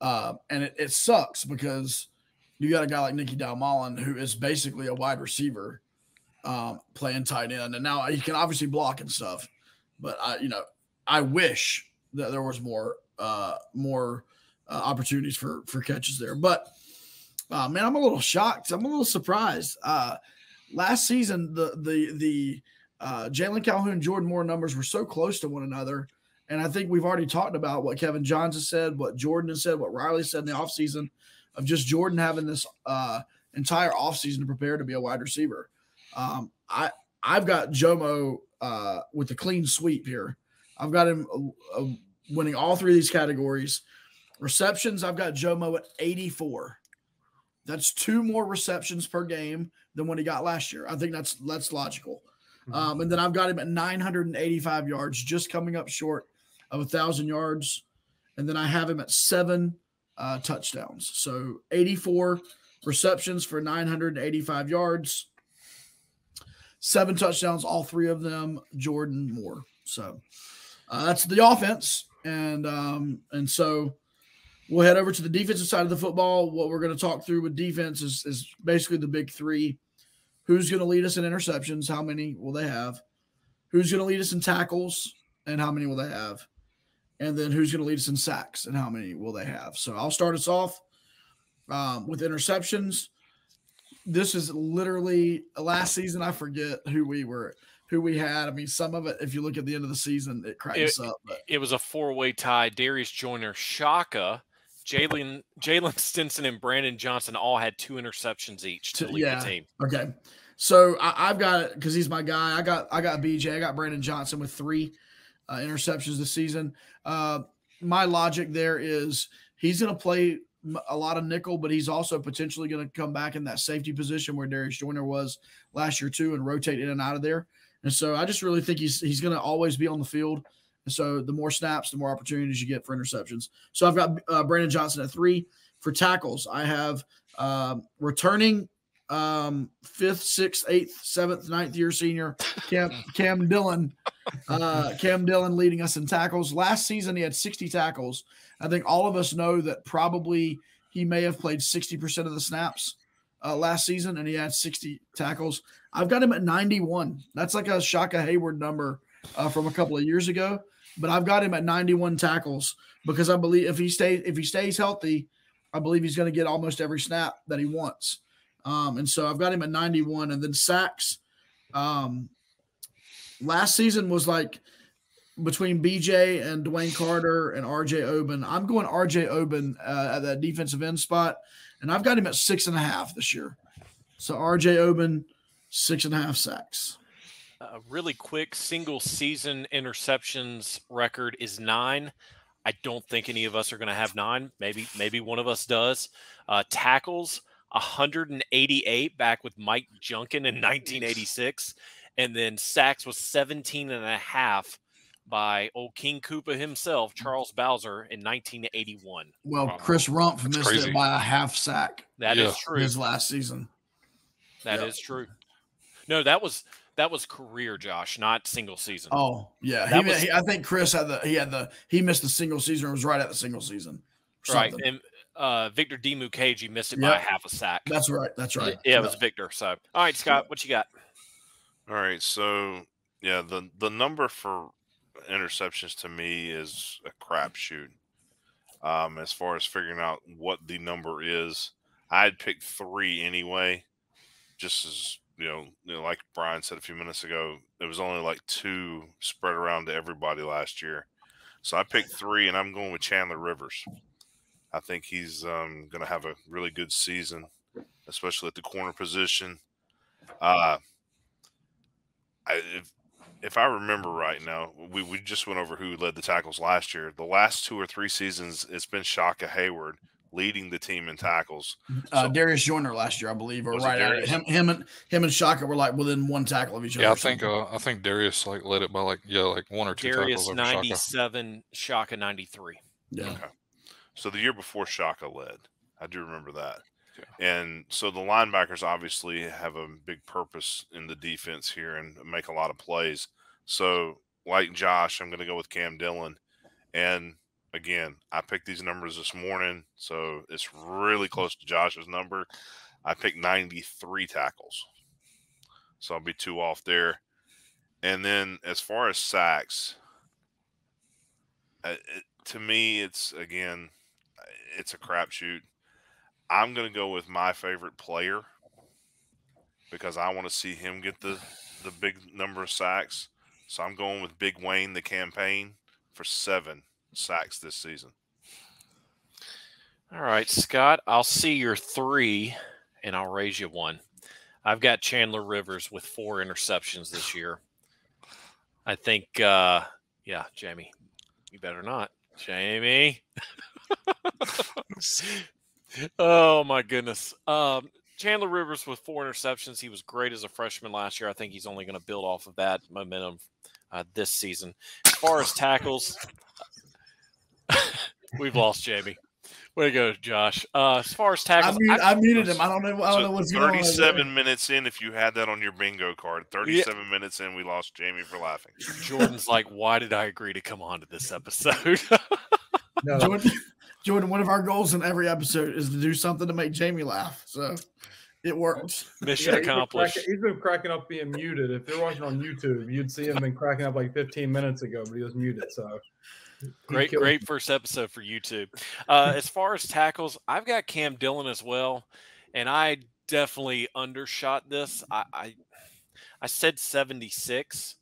Speaker 4: And it sucks because you got a guy like Nicky Dalmolin who is basically a wide receiver playing tight end. And now he can obviously block and stuff. But I wish that there was more opportunities for catches there. But man, I'm a little shocked. I'm a little surprised. Last season, the Jalen Calhoun, Jordan Moore numbers were so close to one another. And I think we've already talked about what Kevin Johns has said, what Jordan has said, what Riley said in the offseason of just Jordan having this entire offseason to prepare to be a wide receiver. I've got Jomo with a clean sweep here. I've got him winning all 3 of these categories. Receptions, I've got Jomo at 84. That's 2 more receptions per game than what he got last year. I think that's logical. And then I've got him at 985 yards, just coming up short of 1,000 yards. And then I have him at 7 touchdowns. So 84 receptions for 985 yards, 7 touchdowns, all 3 of them Jordan Moore. So that's the offense. And so we'll head over to the defensive side of the football. What we're going to talk through with defense is basically the big 3. Who's going to lead us in interceptions? How many will they have? Who's going to lead us in tackles? And how many will they have? And then who's going to lead us in sacks? And how many will they have? So I'll start us off with interceptions. This is literally last season. I forget who we had. I mean, some of it, if you look at the end of the season, it cracks up. But
Speaker 1: it was a 4-way tie. Darius Joyner, Shaka, Jalen Stinson, and Brandon Johnson all had 2 interceptions each to lead the team.
Speaker 4: Okay. So I've got it because he's my guy. I got BJ. I got Brandon Johnson with 3 interceptions this season. My logic there is he's going to play a lot of nickel, but he's also potentially going to come back in that safety position where Darius Joyner was last year too and rotate in and out of there. And so I just really think he's going to always be on the field. And so the more snaps, the more opportunities you get for interceptions. So I've got Brandon Johnson at 3. For tackles, I have returning 5th, 6th, 8th, 7th, 9th year senior Cam Dillon. Cam Dillon leading us in tackles. Last season, he had 60 tackles. I think all of us know that probably he may have played 60% of the snaps last season, and he had 60 tackles. I've got him at 91. That's like a Shaka Hayward number from a couple of years ago, but I've got him at 91 tackles because I believe if he stays healthy, I believe he's going to get almost every snap that he wants. And so I've got him at 91. And then sacks. Last season was like between BJ and Dwayne Carter and RJ Oben. I'm going RJ Oben at that defensive end spot, and I've got him at 6.5 this year. So RJ Oben, 6.5 sacks.
Speaker 1: Really quick, single season interceptions record is 9. I don't think any of us are going to have 9. Maybe one of us does. Tackles, 188 back with Mike Junkin in 1986. And then sacks was 17.5 by old King Koopa himself, Charles Bowser, in 1981.
Speaker 4: Well, Chris Rumpf missed
Speaker 3: crazy.
Speaker 4: it by a half sack.
Speaker 1: That is true.
Speaker 4: His last season.
Speaker 1: That is true. No, that was career, Josh, not single season.
Speaker 4: Oh, yeah. I think Chris he missed the single season or was right at the single season.
Speaker 1: Right. And Victor Dimukeji missed it by half a sack.
Speaker 4: That's right.
Speaker 1: Yeah, it was Victor. So, all right, Scott, what you got?
Speaker 5: All right, so yeah, the number for interceptions to me is a crapshoot. As far as figuring out what the number is, I'd pick 3 anyway. Just as you know, like Brian said a few minutes ago, it was only like 2 spread around to everybody last year. So I picked 3, and I'm going with Chandler Rivers. I think he's going to have a really good season, especially at the corner position. If I remember right now, we just went over who led the tackles last year. The last 2 or 3 seasons, it's been Shaka Hayward leading the team in tackles.
Speaker 4: Darius Joyner last year, I believe, or right at it. Him and Shaka were like within 1 tackle of each other.
Speaker 3: Yeah, I think Darius led it by like 1 or 2
Speaker 1: Darius
Speaker 3: tackles.
Speaker 1: 97, Shaka 93.
Speaker 4: Yeah.
Speaker 5: Okay. So the year before Shaka led, I do remember that. And so the linebackers obviously have a big purpose in the defense here and make a lot of plays. So like Josh, I'm going to go with Cam Dillon. And again, I picked these numbers this morning, so it's really close to Josh's number. I picked 93 tackles. So I'll be 2 off there. And then as far as sacks, to me, it's a crapshoot. I'm going to go with my favorite player because I want to see him get the big number of sacks. So I'm going with Big Wayne, the campaign, for 7 sacks this season.
Speaker 1: All right, Scott, I'll see your 3, and I'll raise you 1. I've got Chandler Rivers with 4 interceptions this year. I think, Jamie, you better not. Jamie. Oh, my goodness. Chandler Rivers with 4 interceptions. He was great as a freshman last year. I think he's only going to build off of that momentum this season. As far as tackles, we've lost Jamie. Way to go, Josh. As far as tackles,
Speaker 4: I muted him. I don't know what's going on.
Speaker 5: 37 minutes in, if you had that on your bingo card, 37 minutes in, we lost Jamie for laughing.
Speaker 1: Jordan's like, why did I agree to come on to this episode?
Speaker 2: No.
Speaker 4: Jordan, one of our goals in every episode is to do something to make Jamie laugh. So it works.
Speaker 1: Mission accomplished.
Speaker 2: He's been cracking up being muted. If you're watching on YouTube, you'd see him been cracking up like 15 minutes ago, but he was muted. So
Speaker 1: great first episode for YouTube. As far as tackles, I've got Cam Dillon as well, and I definitely undershot this. I said 76.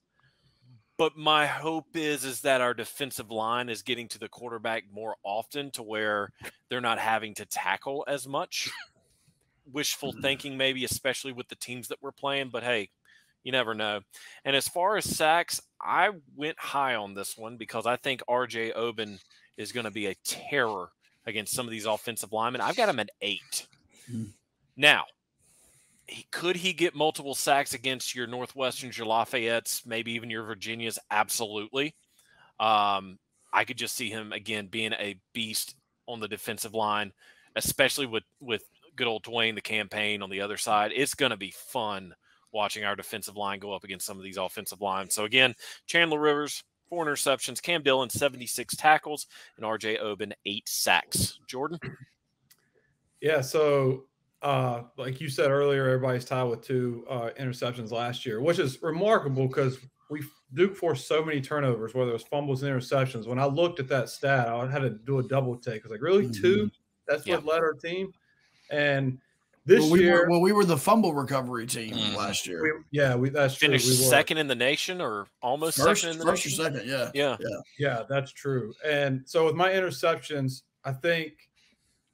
Speaker 1: But my hope is that our defensive line is getting to the quarterback more often to where they're not having to tackle as much. Wishful thinking maybe, especially with the teams that we're playing. But, hey, you never know. And as far as sacks, I went high on this one because I think RJ Oben is going to be a terror against some of these offensive linemen. I've got him at 8. Now, could he get multiple sacks against your Northwesterns, your Lafayettes, maybe even your Virginias? Absolutely. I could just see him, again, being a beast on the defensive line, especially with good old Dwayne, the campaign on the other side. It's going to be fun watching our defensive line go up against some of these offensive lines. So, again, Chandler Rivers, 4 interceptions, Cam Dillon, 76 tackles, and RJ Oben, 8 sacks. Jordan?
Speaker 2: Yeah, so like you said earlier, everybody's tied with 2 interceptions last year, which is remarkable because Duke forced so many turnovers, whether it was fumbles and interceptions. When I looked at that stat, I had to do a double take. I was like, really, 2? That's what led our team. And this year,
Speaker 4: we were the fumble recovery team last year.
Speaker 2: That's true.
Speaker 1: Finished second in the nation, or almost second in the nation.
Speaker 4: First or second,
Speaker 2: yeah, that's true. And so with my interceptions, I think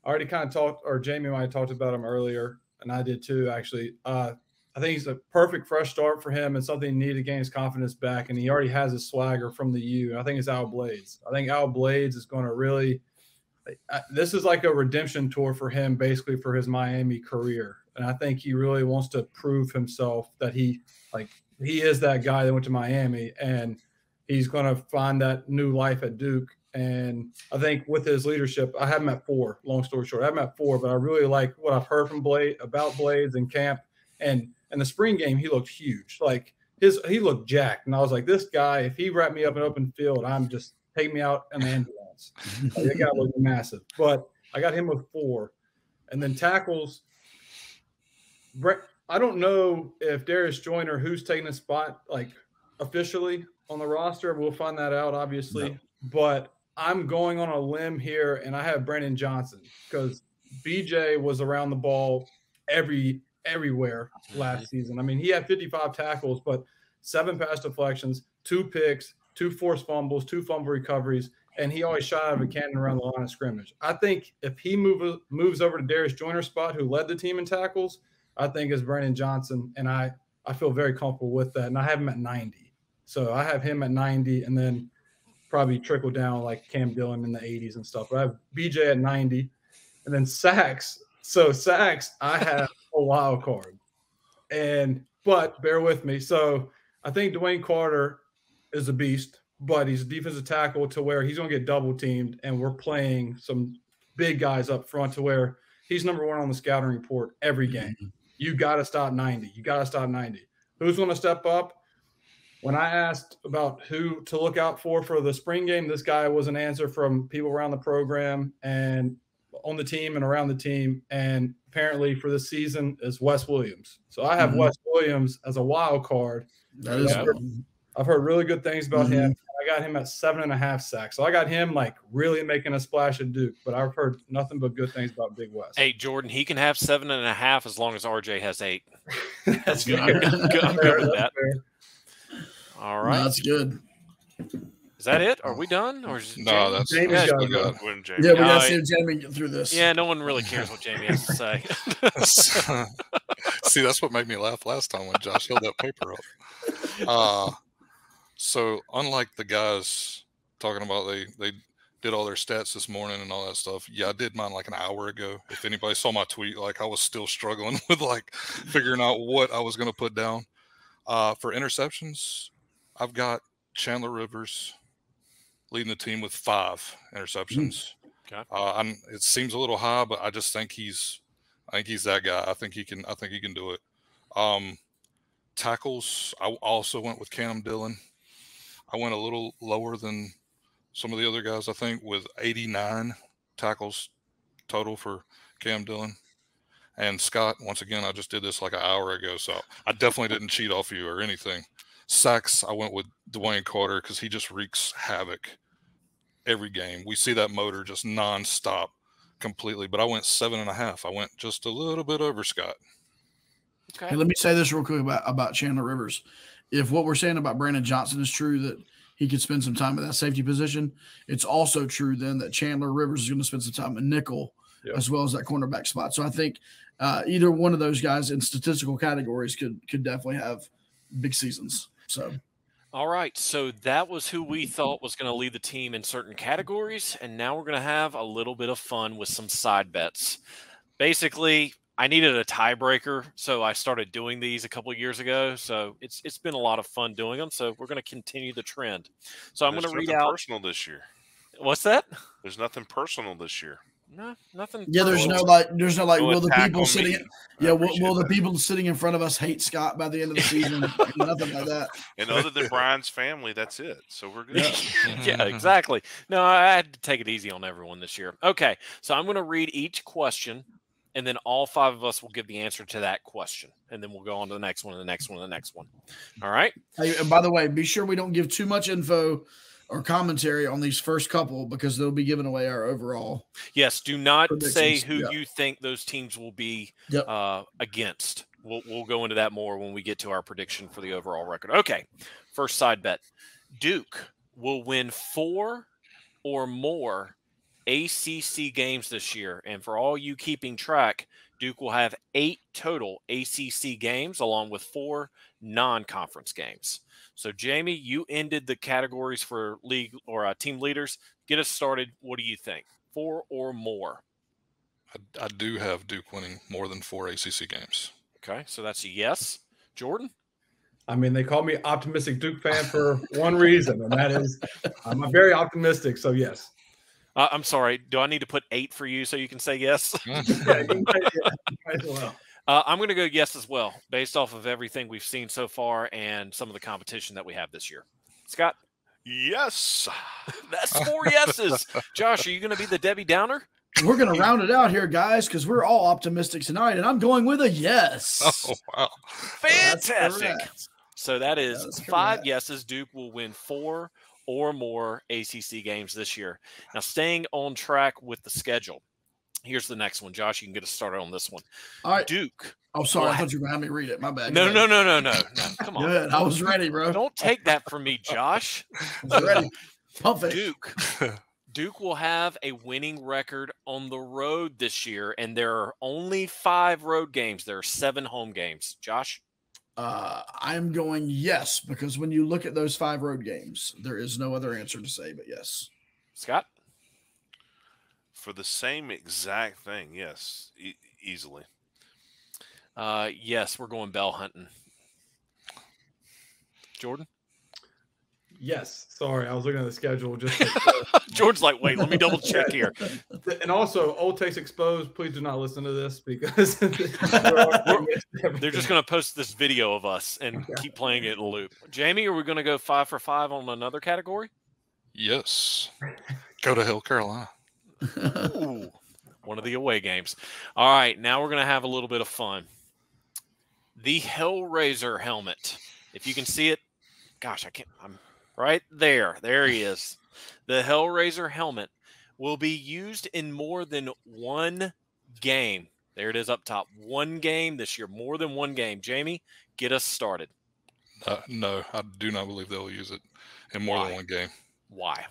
Speaker 2: I already kind of talked, or Jamie might have talked about him earlier, and I did too, actually. I think he's a perfect fresh start for him and something he needed to gain his confidence back. And he already has his swagger from the U. And I think it's Al Blades. I think Al Blades is going to really – this is like a redemption tour for him, basically, for his Miami career. And I think he really wants to prove himself that he is that guy that went to Miami. And he's going to find that new life at Duke. And I think with his leadership, I have him at 4, long story short. I have him at 4, but I really like what I've heard from about Blades in camp. And in the spring game, he looked huge. Like he looked jacked. And I was like, this guy, if he wrapped me up in open field, I'm just take me out in the ambulance. That guy looked massive. But I got him with 4. And then tackles, I don't know if Darius Joyner, who's taking his spot, like officially on the roster. We'll find that out, obviously. No. But I'm going on a limb here, and I have Brandon Johnson because BJ was around the ball everywhere last season. I mean, he had 55 tackles, but 7 pass deflections, 2 picks, 2 forced fumbles, 2 fumble recoveries, and he always shot out of a cannon around the line of scrimmage. I think if he moves over to Darius Joyner's spot, who led the team in tackles, I think is Brandon Johnson, and I feel very comfortable with that. And I have him at 90. So I have him at 90, and then probably trickle down like Cam Dillon in the 80s and stuff. But I have BJ at 90, and then sacks. So sacks, I have a wild card. But bear with me. So I think Dwayne Carter is a beast, but he's a defensive tackle to where he's going to get double teamed, and we're playing some big guys up front to where he's number 1 on the scouting report every game. You got to stop 90. You got to stop 90. Who's going to step up? When I asked about who to look out for the spring game, this guy was an answer from people around the program and on the team and around the team. And apparently for this season is Wes Williams. So I have Wes Williams as a wild card. I've heard really good things about him. I got him at 7.5 sacks. So I got him like really making a splash at Duke, but I've heard nothing but good things about Big West.
Speaker 1: Hey, Jordan, he can have 7.5 as long as RJ has 8. That's good. I'm good with that.
Speaker 2: Fair.
Speaker 1: All right.
Speaker 4: No, that's good.
Speaker 1: Is that it? Are we done? Or is
Speaker 3: no, that's
Speaker 2: Jamie's
Speaker 3: good.
Speaker 2: got
Speaker 4: Yeah, we got to see Jamie get through this.
Speaker 1: Yeah, no one really cares what Jamie has to say.
Speaker 3: See, that's what made me laugh last time when Josh held that paper up. So unlike the guys talking about they did all their stats this morning and all that stuff, yeah, I did mine like an hour ago. If anybody saw my tweet, like I was still struggling with like figuring out what I was going to put down. For interceptions, I've got Chandler Rivers leading the team with 5 interceptions.
Speaker 1: Okay.
Speaker 3: It seems a little high, but I just think he's that guy. I think he can do it. Tackles, I also went with Cam Dillon. I went a little lower than some of the other guys, I think, with 89 tackles total for Cam Dillon. And Scott, once again, I just did this like an hour ago, so I definitely didn't cheat off you or anything. Sacks, I went with Dwayne Carter because he just wreaks havoc every game. We see that motor just nonstop completely, but I went 7.5. I went just a little bit over Scott.
Speaker 4: Okay. Hey, let me say this real quick about Chandler Rivers. If what we're saying about Brandon Johnson is true, that he could spend some time at that safety position, it's also true then that Chandler Rivers is going to spend some time at nickel as well as that cornerback spot. So I think either one of those guys in statistical categories could definitely have big seasons. So,
Speaker 1: all right. So that was who we thought was going to lead the team in certain categories. And now we're going to have a little bit of fun with some side bets. Basically, I needed a tiebreaker, so I started doing these a couple of years ago. So it's been a lot of fun doing them. So we're going to continue the trend. So I'm going to read out
Speaker 5: personal this year.
Speaker 1: What's that?
Speaker 5: There's nothing personal this year.
Speaker 1: No, nothing.
Speaker 4: Yeah, there's no like will the people sitting will the people sitting in front of us hate Scott by the end of the season? Nothing like that.
Speaker 5: And other than Brian's family, that's it. So we're good.
Speaker 1: Yeah, exactly. No, I had to take it easy on everyone this year. Okay, so I'm going to read each question, and then all 5 of us will give the answer to that question, and then we'll go on to the next one, and the next one, and the next one. All right?
Speaker 4: Hey, and by the way, be sure we don't give too much info or commentary on these first couple because they'll be giving away our overall.
Speaker 1: Yes, do not say
Speaker 4: predictions.
Speaker 1: who you think those teams will be
Speaker 4: Yep.
Speaker 1: against. We'll go into that more when we get to our prediction for the overall record. Okay, first side bet. Duke will win 4 or more ACC games this year. And for all you keeping track, Duke will have 8 total ACC games along with 4 non-conference games. So, Jamie, you ended the categories for league or team leaders. Get us started. What do you think? 4 or more?
Speaker 3: I do have Duke winning more than 4 ACC games.
Speaker 1: Okay, so that's a yes. Jordan?
Speaker 2: I mean, they call me optimistic Duke fan for one reason, and that is I'm very optimistic. So yes.
Speaker 1: I'm sorry. Do I need to put 8 for you so you can say yes?
Speaker 2: Yeah, you can say yeah, as well.
Speaker 1: I'm going to go yes as well, based off of everything we've seen so far and some of the competition that we have this year. Scott?
Speaker 5: Yes.
Speaker 1: That's 4 yeses. Josh, are you going to be the Debbie Downer?
Speaker 4: We're going to round it out here, guys, because we're all optimistic tonight, and I'm going with a yes.
Speaker 3: Oh, wow.
Speaker 4: That's
Speaker 1: Fantastic.
Speaker 4: correct.
Speaker 1: So that is
Speaker 4: That's
Speaker 1: 5
Speaker 4: correct.
Speaker 1: yeses. Duke will win 4 or more ACC games this year. Now, staying on track with the schedule, here's the next one. Josh, you can get us started on this one.
Speaker 4: All right.
Speaker 1: Duke.
Speaker 4: Oh, sorry.
Speaker 1: Well,
Speaker 4: I thought you were going to have me read it. My bad.
Speaker 1: No.
Speaker 4: Go ahead.
Speaker 1: Come on.
Speaker 4: Good. I was ready, bro.
Speaker 1: Don't take that from me, Josh.
Speaker 4: I was ready. Pump it.
Speaker 1: Duke will have a winning record on the road this year, and there are only 5 road games. There are 7 home games. Josh?
Speaker 4: I'm going yes, because when you look at those 5 road games, there is no other answer to say but yes.
Speaker 1: Scott?
Speaker 5: For the same exact thing, yes, easily.
Speaker 1: Yes, we're going bell hunting. Jordan?
Speaker 2: Yes. Sorry, I was looking at the schedule. Just
Speaker 1: George's like, wait, let me double check here.
Speaker 2: and also, Old Takes Exposed. Please do not listen to this because
Speaker 1: They're just going to post this video of us and keep playing it in a loop. Jamie, are we going to go 5 for 5 on another category?
Speaker 3: Yes. Go to Hill, Carolina.
Speaker 1: Ooh, one of the away games. All right, now we're going to have a little bit of fun. The Hellraiser helmet. If you can see it, gosh, I can't. I'm right there. There he is. The Hellraiser helmet will be used in more than 1 game. There it is up top. 1 game this year, more than 1 game. Jamie, get us started.
Speaker 3: No, I do not believe they'll use it in more than 1 game.
Speaker 1: Why?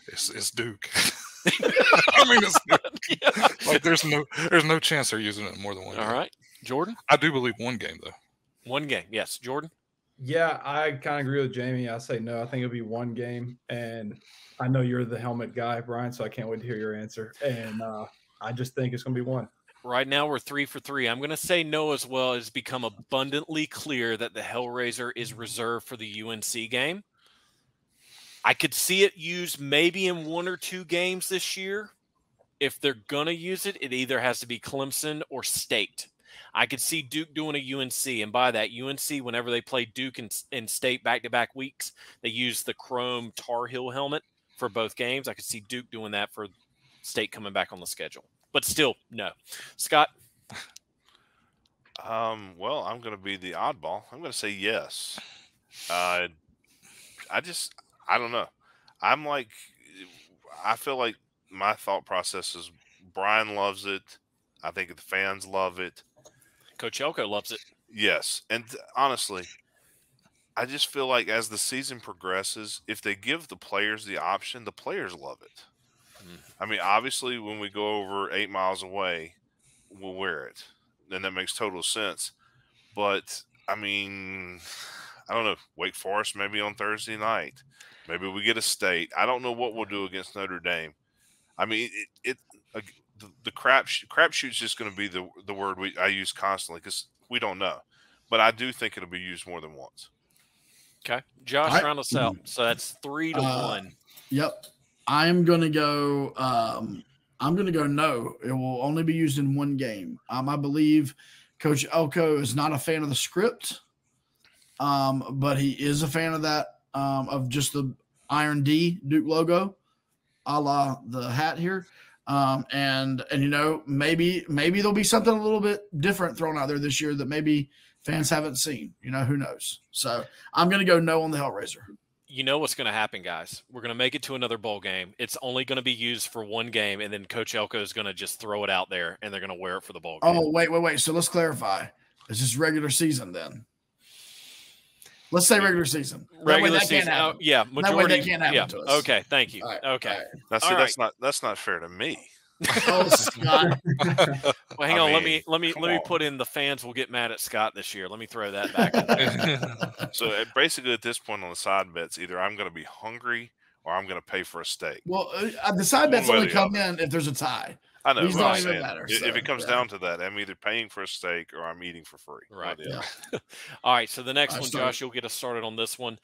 Speaker 3: It's Duke. I mean, it's Duke.
Speaker 1: Yeah.
Speaker 3: Like there's no chance they're using it in more than 1 game.
Speaker 1: All right, Jordan.
Speaker 3: I do believe 1 game though.
Speaker 1: 1 game, yes. Jordan.
Speaker 2: yeah, I kind of agree with Jamie. I say no. I think it'll be 1 game, and I know you're the helmet guy, Brian. So I can't wait to hear your answer. And I just think it's going to be 1.
Speaker 1: Right now we're 3 for 3. I'm going to say no as well. It's become abundantly clear that the Hellraiser is reserved for the UNC game. I could see it used maybe in 1 or 2 games this year. If they're going to use it, it either has to be Clemson or State. I could see Duke doing a UNC, and by that, UNC, whenever they play Duke and State back-to-back weeks, they use the chrome Tar Heel helmet for both games. I could see Duke doing that for State coming back on the schedule. But still, no. Scott?
Speaker 5: Well, I'm going to be the oddball. I'm going to say yes. I don't know. I feel like my thought process is Brian loves it. I think the fans love it.
Speaker 1: Coach Elko loves it.
Speaker 5: Yes. And honestly, I just feel like as the season progresses, if they give the players the option, the players love it. I mean, obviously, when we go over 8 miles away, we'll wear it. And that makes total sense. But, I mean, I don't know. Wake Forest maybe on Thursday night. Maybe we get a State. I don't know what we'll do against Notre Dame. I mean, the crapshoot's just going to be the word I use constantly because we don't know. But I do think it'll be used more than once.
Speaker 1: Okay. Josh, round us out. So that's 3 to 1.
Speaker 4: Yep. I'm gonna go no. It will only be used in 1 game. I believe Coach Elko is not a fan of the script, but he is a fan of that of just the Iron D Duke logo, a la the hat here. And maybe there'll be something a little bit different thrown out there this year that maybe fans haven't seen. Who knows? So I'm going to go no on the Hellraiser.
Speaker 1: You know what's going to happen, guys. We're going to make it to another bowl game. It's only going to be used for one game, and then Coach Elko is going to just throw it out there, and they're going to wear it for the bowl game.
Speaker 4: Oh, wait. So let's clarify. It's just regular season then. Let's say regular season.
Speaker 1: Regular season. Yeah, majority.
Speaker 4: That can't happen to us.
Speaker 1: Okay, thank you. Right, okay.
Speaker 5: Now, see, that's not fair to me.
Speaker 4: Oh, Scott.
Speaker 1: Well, hang on. Let me put in the fans will get mad at Scott this year. Let me throw that back in there.
Speaker 5: So basically, at this point on the side bets, either I'm going to be hungry or I'm going to pay for a steak.
Speaker 4: Well, the side bets only come in if there's a tie.
Speaker 5: I know.
Speaker 4: These don't even matter.
Speaker 5: If it comes down to that, I'm either paying for a steak or I'm eating for free.
Speaker 1: Right. Yeah. All right. So the next one, Josh, you'll get us started on this one.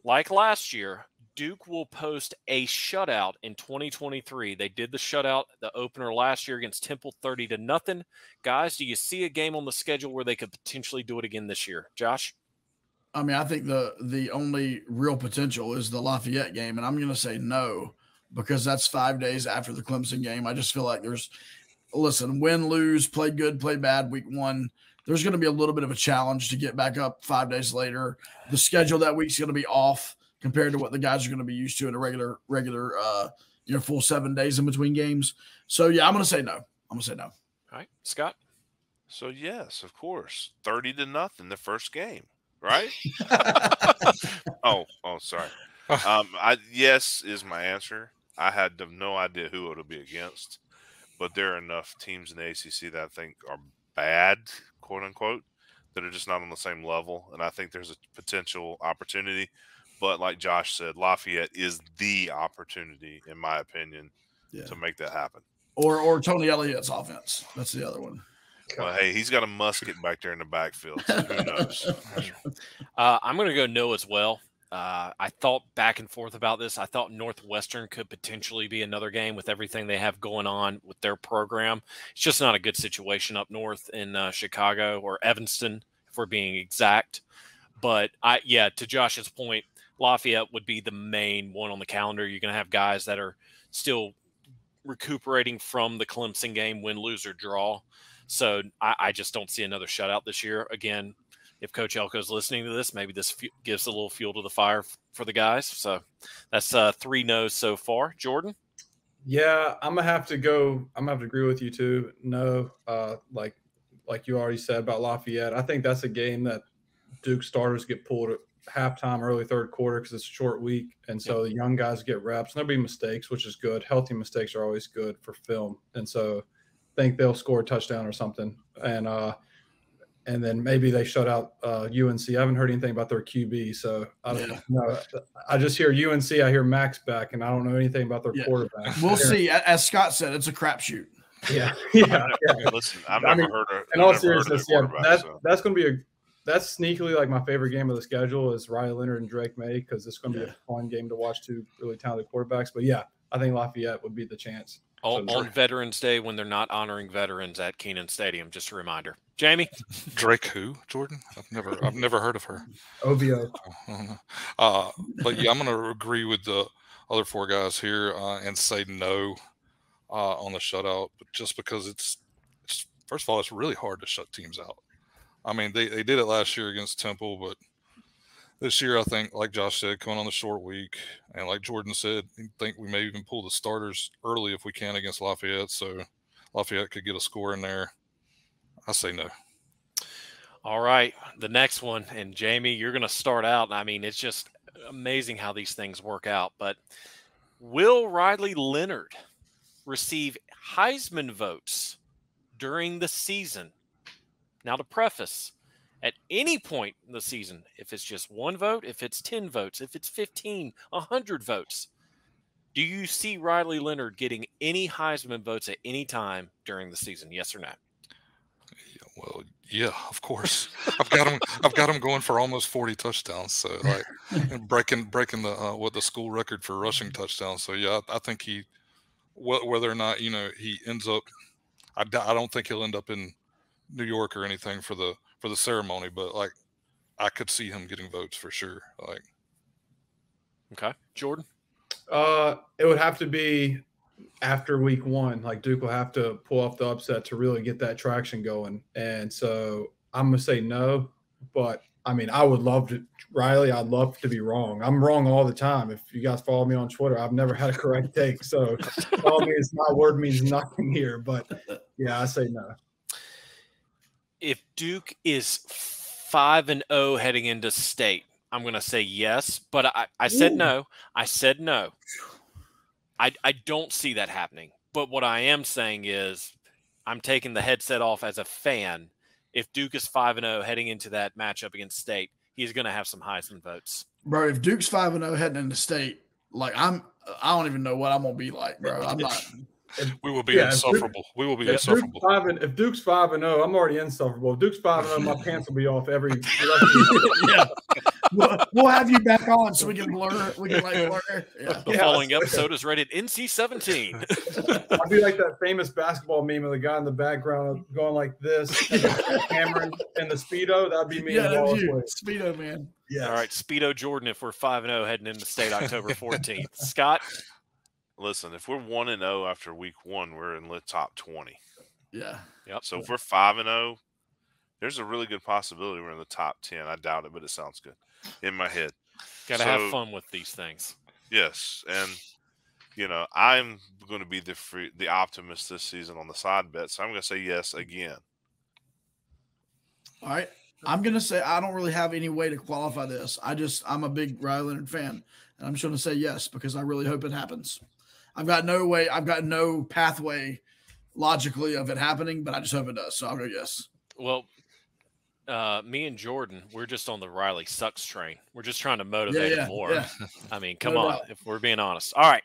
Speaker 1: Like last year, Duke will post a shutout in 2023. They did the shutout, the opener last year against Temple, 30-0. Guys, do you see a game on the schedule where they could potentially do it again this year? Josh?
Speaker 4: I mean, I think the only real potential is the Lafayette game, and I'm going to say no because that's 5 days after the Clemson game. I just feel like win, lose, play good, play bad, week one. There's going to be a little bit of a challenge to get back up 5 days later. The schedule that week's going to be off compared to what the guys are going to be used to in a regular full 7 days in between games. So, yeah, I'm going to say no.
Speaker 1: All right. Scott?
Speaker 5: So, yes, of course. 30-0 the first game, right? oh, sorry. Yes is my answer. I had no idea who it would be against, but there are enough teams in the ACC that I think are bad, quote unquote, that are just not on the same level. And I think there's a potential opportunity. But like Josh said, Lafayette is the opportunity, in my opinion, to make that happen.
Speaker 4: Or Tony Elliott's offense. That's the other one.
Speaker 5: Well, hey, he's got a musket back there in the backfield. So who knows?
Speaker 1: I'm going to go no as well. I thought back and forth about this. I thought Northwestern could potentially be another game with everything they have going on with their program. It's just not a good situation up north in Chicago or Evanston, if we're being exact. But to Josh's point, Lafayette would be the main one on the calendar. You're going to have guys that are still recuperating from the Clemson game, win, lose, or draw. So I just don't see another shutout this year. Again, if Coach Elko's listening to this, maybe this gives a little fuel to the fire for the guys. So that's 3 no's so far. Jordan?
Speaker 2: Yeah, I'm gonna have to agree with you too. No, like you already said about Lafayette, I think that's a game that Duke starters get pulled at halftime, early third quarter because it's a short week, and so the young guys get reps. There'll be mistakes, which is good. Healthy mistakes are always good for film, and so I think they'll score a touchdown or something, and then maybe they shut out UNC. I haven't heard anything about their QB, so I don't know. I just hear UNC. I hear Max back, and I don't know anything about their quarterback.
Speaker 4: We'll see. As Scott said, it's a crapshoot.
Speaker 2: Yeah.
Speaker 5: Listen, I've never heard of.
Speaker 2: In all seriousness, that's going to be that's sneakily like my favorite game of the schedule is Riley Leonard and Drake May because it's going to be a fun game to watch two really talented quarterbacks. But yeah, I think Lafayette would be the chance.
Speaker 1: On Veterans Day when they're not honoring veterans at Kenan Stadium. Just a reminder. Jamie?
Speaker 3: Drake who, Jordan? I've never heard of her.
Speaker 2: OVO.
Speaker 3: But yeah, I'm going to agree with the other 4 guys here and say no on the shutout. But just because it's first of all, it's really hard to shut teams out. I mean, they did it last year against Temple, but this year, I think, like Josh said, coming on the short week, and like Jordan said, I think we may even pull the starters early if we can against Lafayette. So Lafayette could get a score in there. I say no.
Speaker 1: All right, the next one, and Jamie, you're going to start out. I mean, it's just amazing how these things work out. But will Riley Leonard receive Heisman votes during the season? Now, to preface, at any point in the season, if it's just 1 vote, if it's 10 votes, if it's 15, 100 votes, do you see Riley Leonard getting any Heisman votes at any time during the season? Yes or no?
Speaker 3: Well, yeah, of course. I've got him going for almost 40 touchdowns. So like breaking the school record for rushing touchdowns. So yeah, I think whether or not he ends up, I don't think he'll end up in New York or anything for the ceremony, but like I could see him getting votes for sure. Like,
Speaker 1: okay, Jordan.
Speaker 2: It would have to be after week one, like Duke will have to pull off the upset to really get that traction going. And so I'm going to say no, but I mean, I would love to, Riley, I'd love to be wrong. I'm wrong all the time. If you guys follow me on Twitter, I've never had a correct take. So follow me, my word means nothing here, but yeah, I say no.
Speaker 1: If Duke is 5-0 heading into state, I'm going to say yes, but I said no. I said no. I don't see that happening. But what I am saying is I'm taking the headset off as a fan. If Duke is 5-0 heading into that matchup against State, he's going to have some Heisman votes.
Speaker 4: Bro, if Duke's 5-0 heading into State, like I don't even know what I'm going to be like, bro. I'm not.
Speaker 3: We will be insufferable. We will be insufferable.
Speaker 2: If Duke's 5-0, I'm already insufferable. If Duke's 5-0, my pants will be off every.
Speaker 4: Yeah. We'll have you back on so we can blur. We can like blur. Yeah.
Speaker 1: The following episode is rated NC-17.
Speaker 2: I'll be like that famous basketball meme of the guy in the background going like this, hammering in the Speedo. That'd be me.
Speaker 4: Yeah, that was you. Speedo, man.
Speaker 2: Yeah.
Speaker 1: All right, Speedo Jordan. If we're 5-0 heading into state October 14th, Scott.
Speaker 5: Listen, if we're 1-0 after week one, we're in the top 20.
Speaker 4: Yeah.
Speaker 1: Yep.
Speaker 5: So if we're 5-0, there's a really good possibility we're in the top 10. I doubt it, but it sounds good in my head.
Speaker 1: Got to have fun with these things.
Speaker 5: Yes, and I'm going to be the optimist this season on the side bet, so I'm going to say yes again.
Speaker 4: All right. I'm going to say I don't really have any way to qualify this. I'm a big Riley Leonard fan, and I'm just going to say yes because I really hope it happens. I've got no pathway logically of it happening, but I just hope it does. So I'll go yes.
Speaker 1: Well, me and Jordan, we're just on the Riley sucks train. We're just trying to motivate him more. Yeah. I mean, come on, if we're being honest. All right.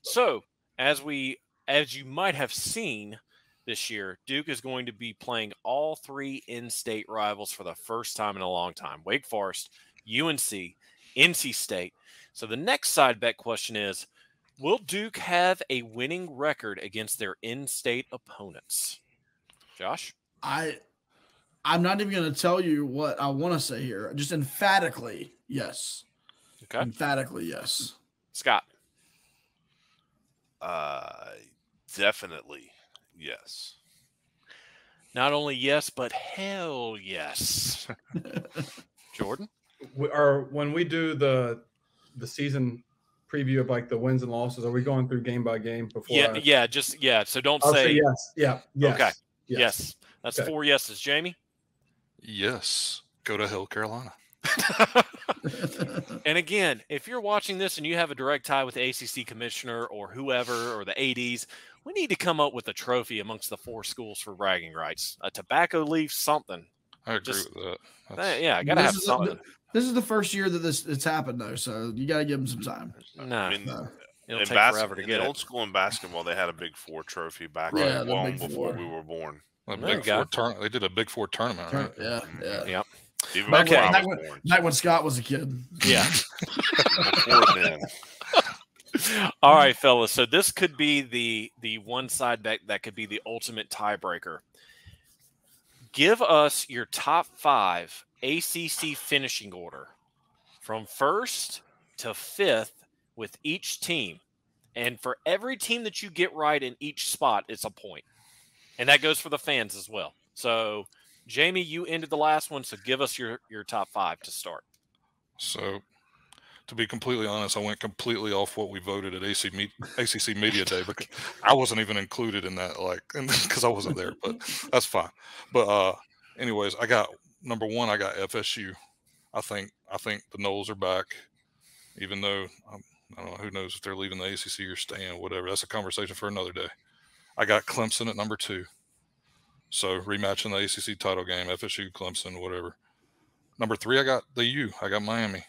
Speaker 1: So as you might have seen this year, Duke is going to be playing all three in-state rivals for the first time in a long time. Wake Forest, UNC, NC State. So the next side bet question is, will Duke have a winning record against their in-state opponents? Josh?
Speaker 4: I'm not even going to tell you what I want to say here. Just emphatically, yes.
Speaker 1: Okay.
Speaker 4: Emphatically, yes.
Speaker 1: Scott?
Speaker 5: Definitely yes.
Speaker 1: Not only yes, but hell yes. Jordan?
Speaker 2: When we do the season preview of like the wins and losses, are we going through game by game before?
Speaker 1: Yeah. So don't
Speaker 2: I'll
Speaker 1: say
Speaker 2: yes. Yeah. Yes.
Speaker 1: Okay. Yes. That's 4 yeses. Jamie?
Speaker 3: Yes. Go to hell, Carolina.
Speaker 1: And again, if you're watching this and you have a direct tie with the ACC commissioner or whoever or the ADs, we need to come up with a trophy amongst the 4 schools for bragging rights. A tobacco leaf, something.
Speaker 3: I agree with that.
Speaker 1: I got to have something.
Speaker 4: This is the first year that it's happened, though, so you got to give them some time.
Speaker 1: No. It'll take forever to get
Speaker 5: old school in basketball, they had a Big Four trophy back long before we were born.
Speaker 3: They did a Big Four tournament, right?
Speaker 4: Yeah.
Speaker 5: Even
Speaker 4: back when Scott was a kid.
Speaker 1: Yeah.
Speaker 5: Before then.
Speaker 1: All right, fellas. So this could be the one side bet that could be the ultimate tiebreaker. Give us your top 5 ACC finishing order from 1st to 5th with each team. And for every team that you get right in each spot, it's a point. And that goes for the fans as well. So, Jamie, you ended the last one, so give us your top 5 to start.
Speaker 3: So, to be completely honest, I went completely off what we voted at ACC Media Day because I wasn't even included in that, because I wasn't there, but that's fine. But anyways, I got number 1. I got FSU. I think the Noles are back, even though I don't know who knows if they're leaving the ACC or staying, whatever. That's a conversation for another day. I got Clemson at number 2. So rematching the ACC title game, FSU, Clemson, whatever. Number 3, I got the U. I got Miami.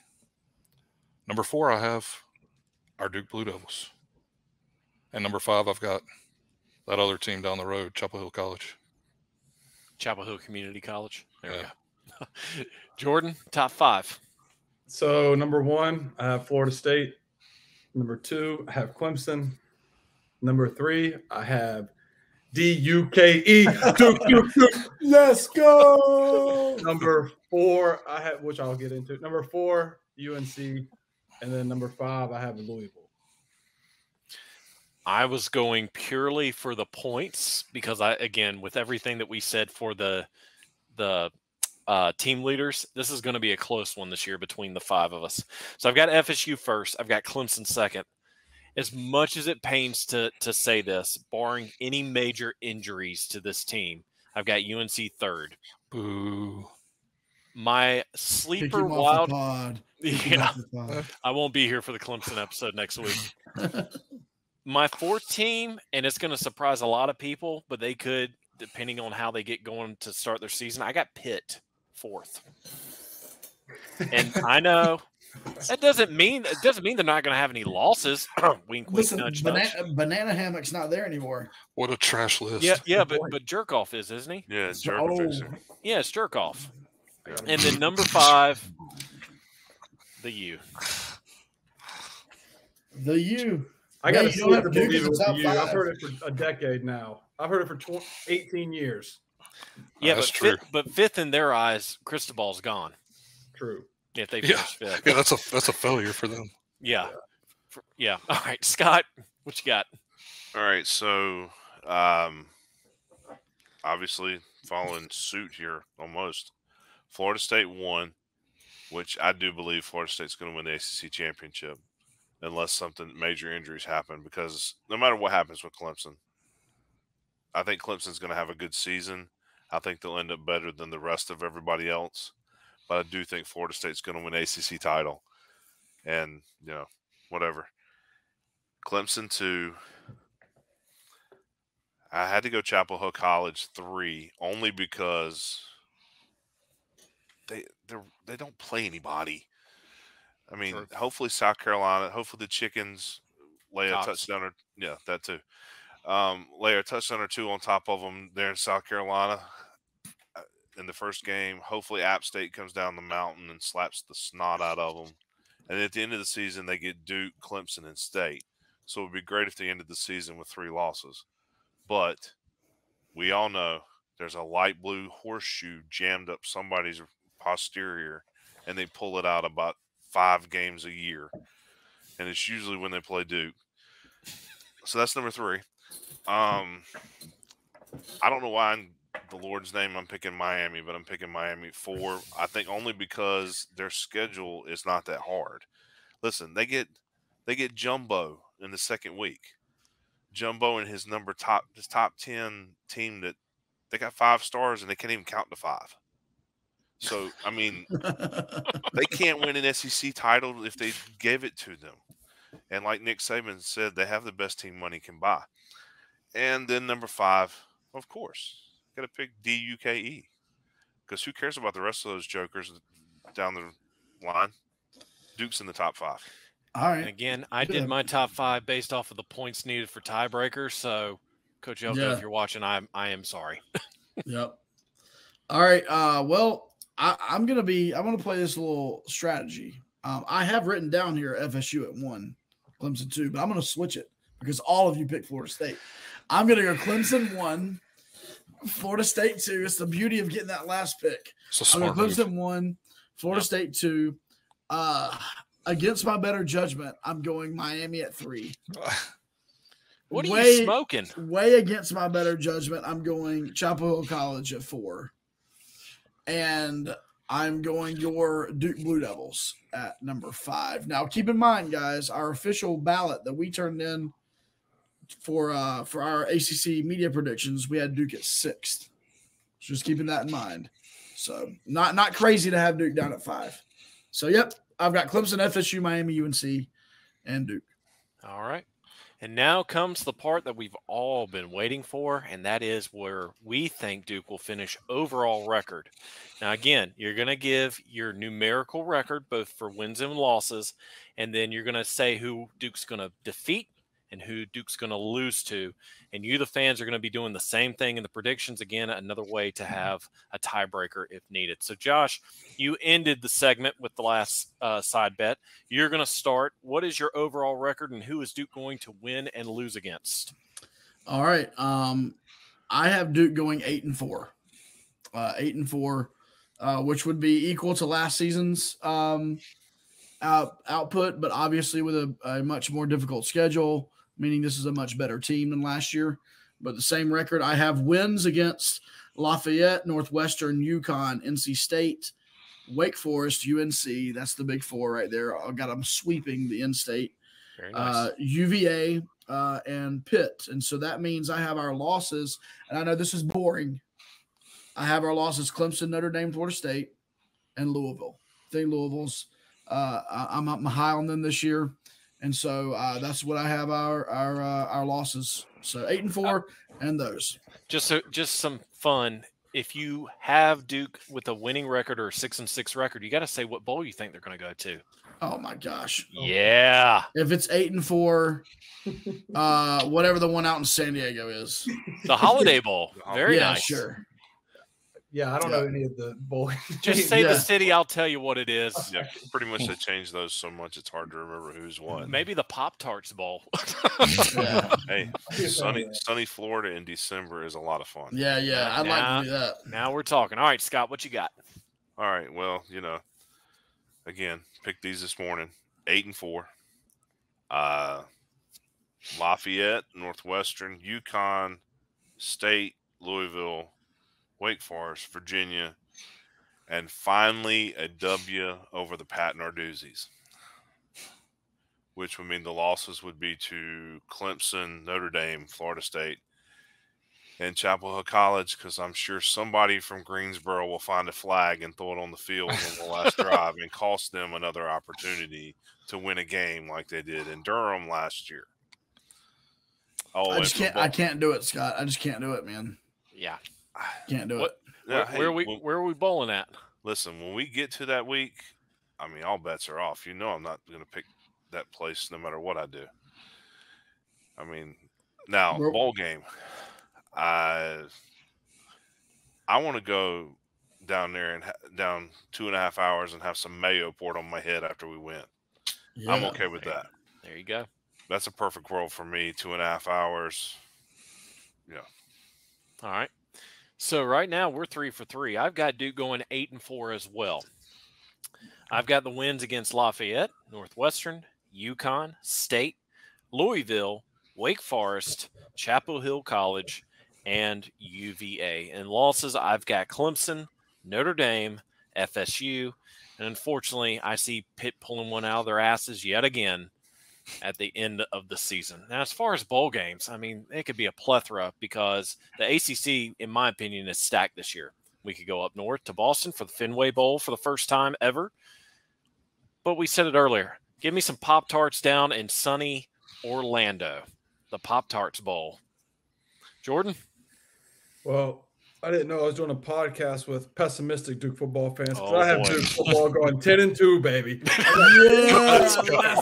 Speaker 3: Number 4, I have our Duke Blue Devils. And number 5, I've got that other team down the road, Chapel Hill College.
Speaker 1: Chapel Hill Community College. There we go. Jordan, top 5.
Speaker 2: So number 1, I have Florida State. Number 2, I have Clemson. Number 3, I have DUKE. Let's go. Number 4, I have, which I'll get into. Number 4, UNC. And then number 5, I have Louisville.
Speaker 1: I was going purely for the points because again, with everything that we said for the team leaders, this is going to be a close one this year between the 5 of us. So I've got FSU first. I've got Clemson second. As much as it pains to say this, barring any major injuries to this team, I've got UNC third.
Speaker 3: Boo.
Speaker 1: My
Speaker 4: Kick
Speaker 1: sleeper
Speaker 4: him off
Speaker 1: wild.
Speaker 4: the pod. Kick him
Speaker 1: Yeah,
Speaker 4: off the pod.
Speaker 1: I won't be here for the Clemson episode next week. My 4th team, and it's going to surprise a lot of people, but they could, depending on how they get going to start their season. I got Pitt 4th, and I know that doesn't mean they're not going to have any losses. Wink, wink,
Speaker 4: Listen,
Speaker 1: nudge, nudge.
Speaker 4: Banana Hammock's not there anymore.
Speaker 3: What a trash list.
Speaker 1: Yeah, but Jerkoff isn't he?
Speaker 5: Yeah,
Speaker 4: So-
Speaker 5: Jerk Fixer.
Speaker 1: Yeah, it's Jerkoff. And then number 5, the U.
Speaker 4: The U.
Speaker 2: I got
Speaker 4: Yeah,
Speaker 2: to
Speaker 4: you
Speaker 2: see
Speaker 4: don't
Speaker 2: it
Speaker 4: have
Speaker 2: to
Speaker 4: Duke
Speaker 2: believe
Speaker 4: in
Speaker 2: it
Speaker 4: the
Speaker 2: with
Speaker 4: top
Speaker 2: you.
Speaker 4: 5.
Speaker 2: I've heard it for a decade now. I've heard it for 18 years.
Speaker 1: Yeah,
Speaker 3: That's
Speaker 1: but
Speaker 3: true.
Speaker 1: but 5th in their eyes, Cristobal's gone.
Speaker 2: True.
Speaker 1: If they
Speaker 3: Yeah.
Speaker 1: finish 5th.
Speaker 3: Yeah, that's a failure for them.
Speaker 1: Yeah. Yeah. All right, Scott, what you got?
Speaker 5: All right, so obviously following suit here almost. Florida State won, which I do believe Florida State's going to win the ACC championship unless something major injuries happen, because no matter what happens with Clemson, I think Clemson's going to have a good season. I think they'll end up better than the rest of everybody else, but I do think Florida State's going to win ACC title, and whatever. Clemson 2. I had to go Chapel Hill College 3 only because they don't play anybody. I mean,
Speaker 1: Sure.
Speaker 5: hopefully South Carolina, hopefully the Chickens lay a
Speaker 1: Cox.
Speaker 5: touchdown or that too. Lay a touchdown or 2 on top of them there in South Carolina in the first game. Hopefully App State comes down the mountain and slaps the snot out of them. And at the end of the season, they get Duke, Clemson, and State. So it would be great if they ended the season with 3 losses. But we all know there's a light blue horseshoe jammed up somebody's posterior, and they pull it out about 5 games a year. And it's usually when they play Duke. So that's number 3. I don't know why in the Lord's name I'm picking Miami, but I'm picking Miami 4. I think only because their schedule is not that hard. Listen, they get Jumbo in the second week. Jumbo and his top 10 team that they got 5 stars and they can't even count to 5. So, I mean, they can't win an SEC title if they gave it to them. And like Nick Saban said, they have the best team money can buy. And then number 5, of course, got to pick DUKE, because who cares about the rest of those jokers down the line? Duke's in the top 5.
Speaker 4: All
Speaker 1: And
Speaker 4: right.
Speaker 1: again, I did my top 5 based off of the points needed for tiebreakers. So, Coach Elko,
Speaker 4: Yeah.
Speaker 1: if you're watching, I am sorry.
Speaker 4: Yep. All right. Well, I'm gonna play this little strategy. I have written down here FSU at 1, Clemson 2, but I'm gonna switch it because all of you picked Florida State. I'm gonna go Clemson 1, Florida State 2. It's the beauty of getting that last pick.
Speaker 3: It's a
Speaker 4: I'm
Speaker 3: smart
Speaker 4: going
Speaker 3: move.
Speaker 4: Clemson 1, Florida State 2. Against my better judgment, I'm going Miami at 3.
Speaker 1: What are
Speaker 4: Way-
Speaker 1: you smoking?
Speaker 4: Way against my better judgment, I'm going Chapel Hill College at 4. And I'm going your Duke Blue Devils at number 5. Now, keep in mind, guys, our official ballot that we turned in for our ACC media predictions, we had Duke at 6th. So just keeping that in mind. So not crazy to have Duke down at 5. So, yep, I've got Clemson, FSU, Miami, UNC, and Duke.
Speaker 1: All right. And now comes the part that we've all been waiting for, and that is where we think Duke will finish overall record. Now, again, you're going to give your numerical record, both for wins and losses, and then you're going to say who Duke's going to defeat and who Duke's going to lose to. And you, the fans, are going to be doing the same thing in the predictions. Again, another way to have a tiebreaker if needed. So, Josh, you ended the segment with the last side bet. You're going to start. What is your overall record, and who is Duke going to win and lose against?
Speaker 4: All right. I have Duke going 8-4. 8-4, which would be equal to last season's output, but obviously with a much more difficult schedule. meaning this is a much better team than last year. But the same record, I have wins against Lafayette, Northwestern, UConn, NC State, Wake Forest, UNC. That's the big four right there. I got them sweeping the in-state.
Speaker 1: Very nice.
Speaker 4: UVA and Pitt. And so that means I have our losses. And I know this is boring. I have our losses: Clemson, Notre Dame, Florida State, and Louisville. I think Louisville's I'm high on them this year. And so that's what I have our losses. So 8-4 and those.
Speaker 1: Just some fun. If you have Duke with a winning record or a 6-6 record, you got to say what bowl you think they're going to go to.
Speaker 4: Oh my gosh.
Speaker 1: Yeah.
Speaker 4: If it's 8-4, whatever the one out in San Diego is.
Speaker 1: The Holiday Bowl. Very
Speaker 4: yeah,
Speaker 1: nice.
Speaker 4: Sure.
Speaker 2: Yeah, I don't know any of the bowl.
Speaker 1: Just say the city, I'll tell you what it is.
Speaker 5: Yeah, pretty much they changed those so much it's hard to remember who's what.
Speaker 1: Maybe the Pop-Tarts Bowl.
Speaker 4: Yeah.
Speaker 5: Hey, sunny Florida in December is a lot of fun.
Speaker 4: Yeah. I'd like to do that.
Speaker 1: Now we're talking. All right, Scott, what you got?
Speaker 5: All right. Well, again, picked these this morning. 8-4. Lafayette, Northwestern, UConn, State, Louisville, Wake Forest, Virginia, and finally a W over the Pat Narduzzi's, which would mean the losses would be to Clemson, Notre Dame, Florida State, and Chapel Hill College, because I'm sure somebody from Greensboro will find a flag and throw it on the field on the last drive and cost them another opportunity to win a game like they did in Durham last year. Oh,
Speaker 4: I can't do it, Scott. I just can't do it, man.
Speaker 1: Yeah.
Speaker 4: Can't do it.
Speaker 1: Where are we bowling at?
Speaker 5: Listen, when we get to that week, I mean, all bets are off. I'm not going to pick that place no matter what I do. I mean, now, bowl game. I want to go down there and down 2.5 hours and have some mayo poured on my head after we win. Yeah, I'm okay with that.
Speaker 1: There you go.
Speaker 5: That's a perfect world for me. 2.5 hours. Yeah.
Speaker 1: All right. So right now we're 3 for 3. I've got Duke going 8-4 as well. I've got the wins against Lafayette, Northwestern, UConn, State, Louisville, Wake Forest, Chapel Hill College, and UVA. And losses, I've got Clemson, Notre Dame, FSU, and unfortunately, I see Pitt pulling one out of their asses yet again at the end of the season. Now, as far as bowl games, I mean, it could be a plethora because the ACC, in my opinion, is stacked this year. We could go up north to Boston for the Fenway Bowl for the first time ever. But we said it earlier. Give me some Pop-Tarts down in sunny Orlando, the Pop-Tarts Bowl. Jordan?
Speaker 2: Well, I didn't know I was doing a podcast with pessimistic Duke football fans. I have Duke football going 10-2, baby.
Speaker 4: Let's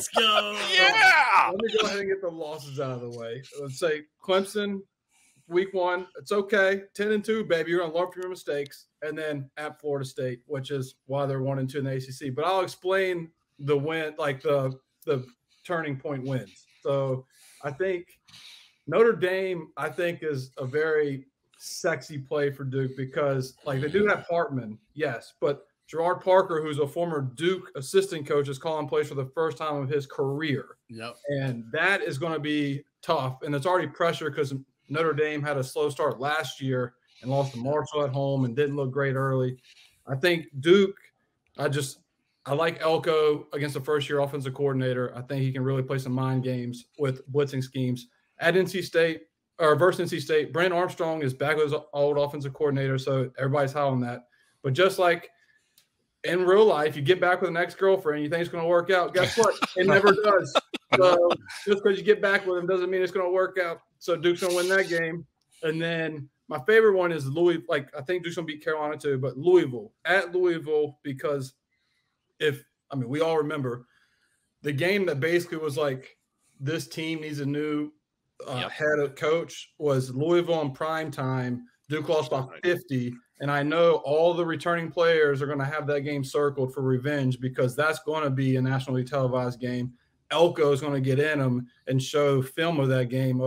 Speaker 4: go.
Speaker 1: Yeah.
Speaker 2: Let me go ahead and get the losses out of the way. Let's say Clemson, week 1. It's okay. 10-2, baby. You're going to learn from your mistakes. And then at Florida State, which is why they're 1-2 in the ACC. But I'll explain the win, like the turning point wins. So I think Notre Dame, is a very sexy play for Duke because like they do have Hartman, yes, but Gerard Parker, who's a former Duke assistant coach, is calling plays for the first time of his career.
Speaker 4: Yep.
Speaker 2: And that is going to be tough. And it's already pressure because Notre Dame had a slow start last year and lost to Marshall at home and didn't look great early. I think Duke, I like Elko against the first-year offensive coordinator. I think he can really play some mind games with blitzing schemes. At NC State, or versus NC State, Brent Armstrong is back with his old offensive coordinator, so everybody's high on that. But just like in real life, you get back with an ex-girlfriend, you think it's going to work out. Guess what? It never does. So just because you get back with him doesn't mean it's going to work out. So Duke's going to win that game. And then my favorite one is Louisville. Like, I think Duke's going to beat Carolina too, but Louisville. At Louisville, because we all remember the game that basically was like this team needs a new head of coach was Louisville in prime time. Duke lost by 50, and I know all the returning players are going to have that game circled for revenge because that's going to be a nationally televised game. Elko is going to get in them and show film of that game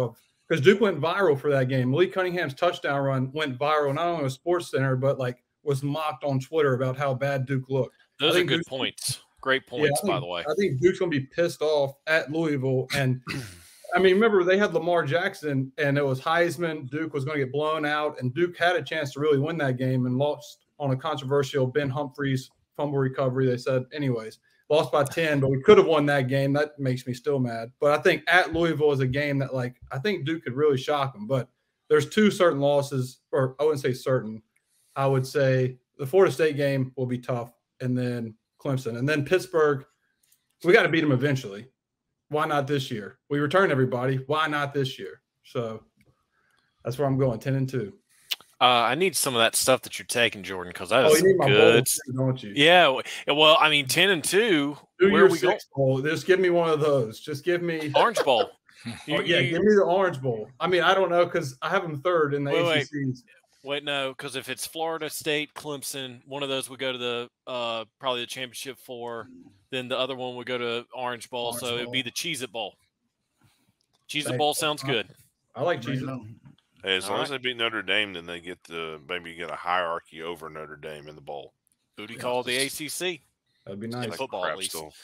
Speaker 2: because Duke went viral for that game. Malik Cunningham's touchdown run went viral not only on SportsCenter but like was mocked on Twitter about how bad Duke looked.
Speaker 1: Those are good points. Great points, by the way.
Speaker 2: I think Duke's going to be pissed off at Louisville, and I mean, remember they had Lamar Jackson, and it was Heisman. Duke was going to get blown out, and Duke had a chance to really win that game and lost on a controversial Ben Humphreys fumble recovery. They said, anyways, lost by 10, but we could have won that game. That makes me still mad. But I think at Louisville is a game that, like, I think Duke could really shock them. But there's two certain losses, or I wouldn't say certain. I would say the Florida State game will be tough, and then Clemson, and then Pittsburgh. We got to beat them eventually. Why not this year? We return everybody. Why not this year? So that's where I'm going, 10-2.
Speaker 1: I need some of that stuff that you're taking, Jordan, because that is
Speaker 2: you need my
Speaker 1: good.
Speaker 2: bowl, don't you?
Speaker 1: Yeah. Well, I mean, 10-2. Where are we going?
Speaker 2: Bowl. Just give me one of those. Just give me
Speaker 1: Orange Bowl.
Speaker 2: give me the Orange Bowl. I mean, I don't know because I have them third in the ACCs.
Speaker 1: Wait, no, because if it's Florida State, Clemson, one of those would go to the probably the championship 4. Then the other one would go to Orange Bowl. So it'd be the Cheez-It Bowl. Cheez-It Bowl sounds good.
Speaker 2: I like Cheez-It.
Speaker 5: Hey, as long as they beat Notre Dame, then they get maybe get a hierarchy over Notre Dame in the bowl.
Speaker 1: Booty call the ACC.
Speaker 2: That'd be nice.
Speaker 1: Like football, at least.
Speaker 5: Still.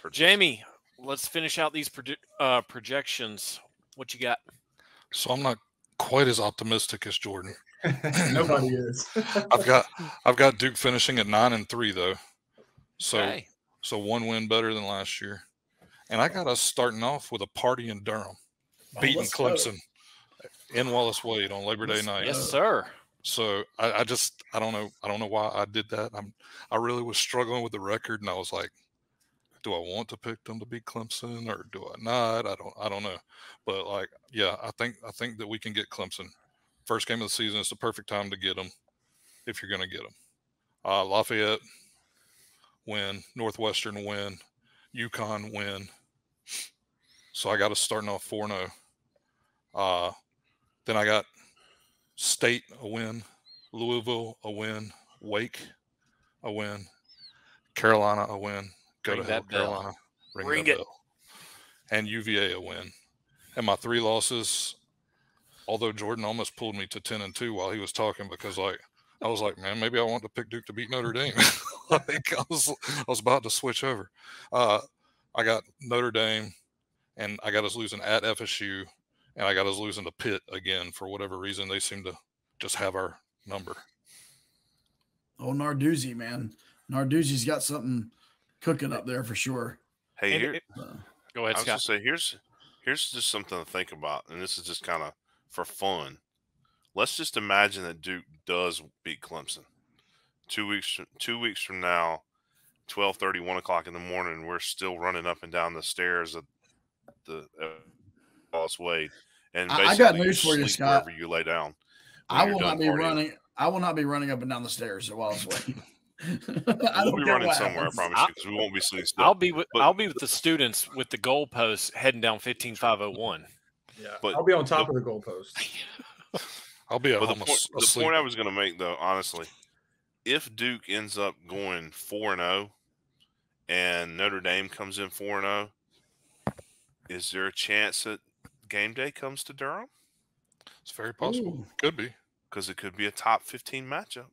Speaker 1: Jamie, let's finish out these projections. What you got?
Speaker 3: So I'm not quite as optimistic as Jordan.
Speaker 2: Nobody is.
Speaker 3: I've got Duke finishing at 9-3 though. So
Speaker 1: Okay.
Speaker 3: So one win better than last year. And I got us starting off with a party in Durham, beating Clemson in Wallace Wade on Labor Day night.
Speaker 1: Yes, sir.
Speaker 3: So I don't know why I did that. I really was struggling with the record, and I was like, do I want to pick them to beat Clemson or do I not? I don't know. But like, yeah, I think that we can get Clemson. First game of the season is the perfect time to get them if you're going to get them. Lafayette win, Northwestern win, UConn win. So I got us starting off 4-0. Then I got State a win, Louisville a win, Wake a win, Carolina a win. Go
Speaker 1: Ring
Speaker 3: to hell,
Speaker 1: that bell.
Speaker 3: Carolina.
Speaker 1: Ring
Speaker 3: that
Speaker 1: it.
Speaker 3: bell. And UVA a win. And my 3 losses, although Jordan almost pulled me to 10-2 while he was talking, because I was like, man, maybe I want to pick Duke to beat Notre Dame. Like I was about to switch over. I got Notre Dame, and I got us losing at FSU, and I got us losing to Pitt again for whatever reason. They seem to just have our number.
Speaker 4: Oh, Narduzzi, man. Narduzzi's got something cooking up there for sure.
Speaker 5: Hey,
Speaker 1: Go ahead,
Speaker 5: I was
Speaker 1: Scott.
Speaker 5: gonna say here's just something to think about, and this is just kind of for fun. Let's just imagine that Duke does beat Clemson. 2 weeks from now, 12:30, 1 o'clock in the morning, we're still running up and down the stairs of the Wallace Wade, and basically
Speaker 4: I got news for you,
Speaker 5: sleep
Speaker 4: Scott.
Speaker 5: wherever you lay down.
Speaker 4: I will not be running. I will not be running up and down the stairs at Wallace Wade.
Speaker 5: We'll be running somewhere, I promise you, because we won't be sitting still.
Speaker 1: I'll be with the students with the goalposts heading down 15501.
Speaker 2: Yeah,
Speaker 5: But
Speaker 2: I'll be on top of the goalpost.
Speaker 3: I'll be at
Speaker 5: But
Speaker 3: home
Speaker 5: the
Speaker 3: asleep.
Speaker 5: point I was going to make, though, honestly, if Duke ends up going 4-0 and Notre Dame comes in 4-0, is there a chance that game day comes to Durham?
Speaker 3: It's very possible.
Speaker 4: Ooh.
Speaker 3: Could be.
Speaker 5: Because it could be a top 15 matchup.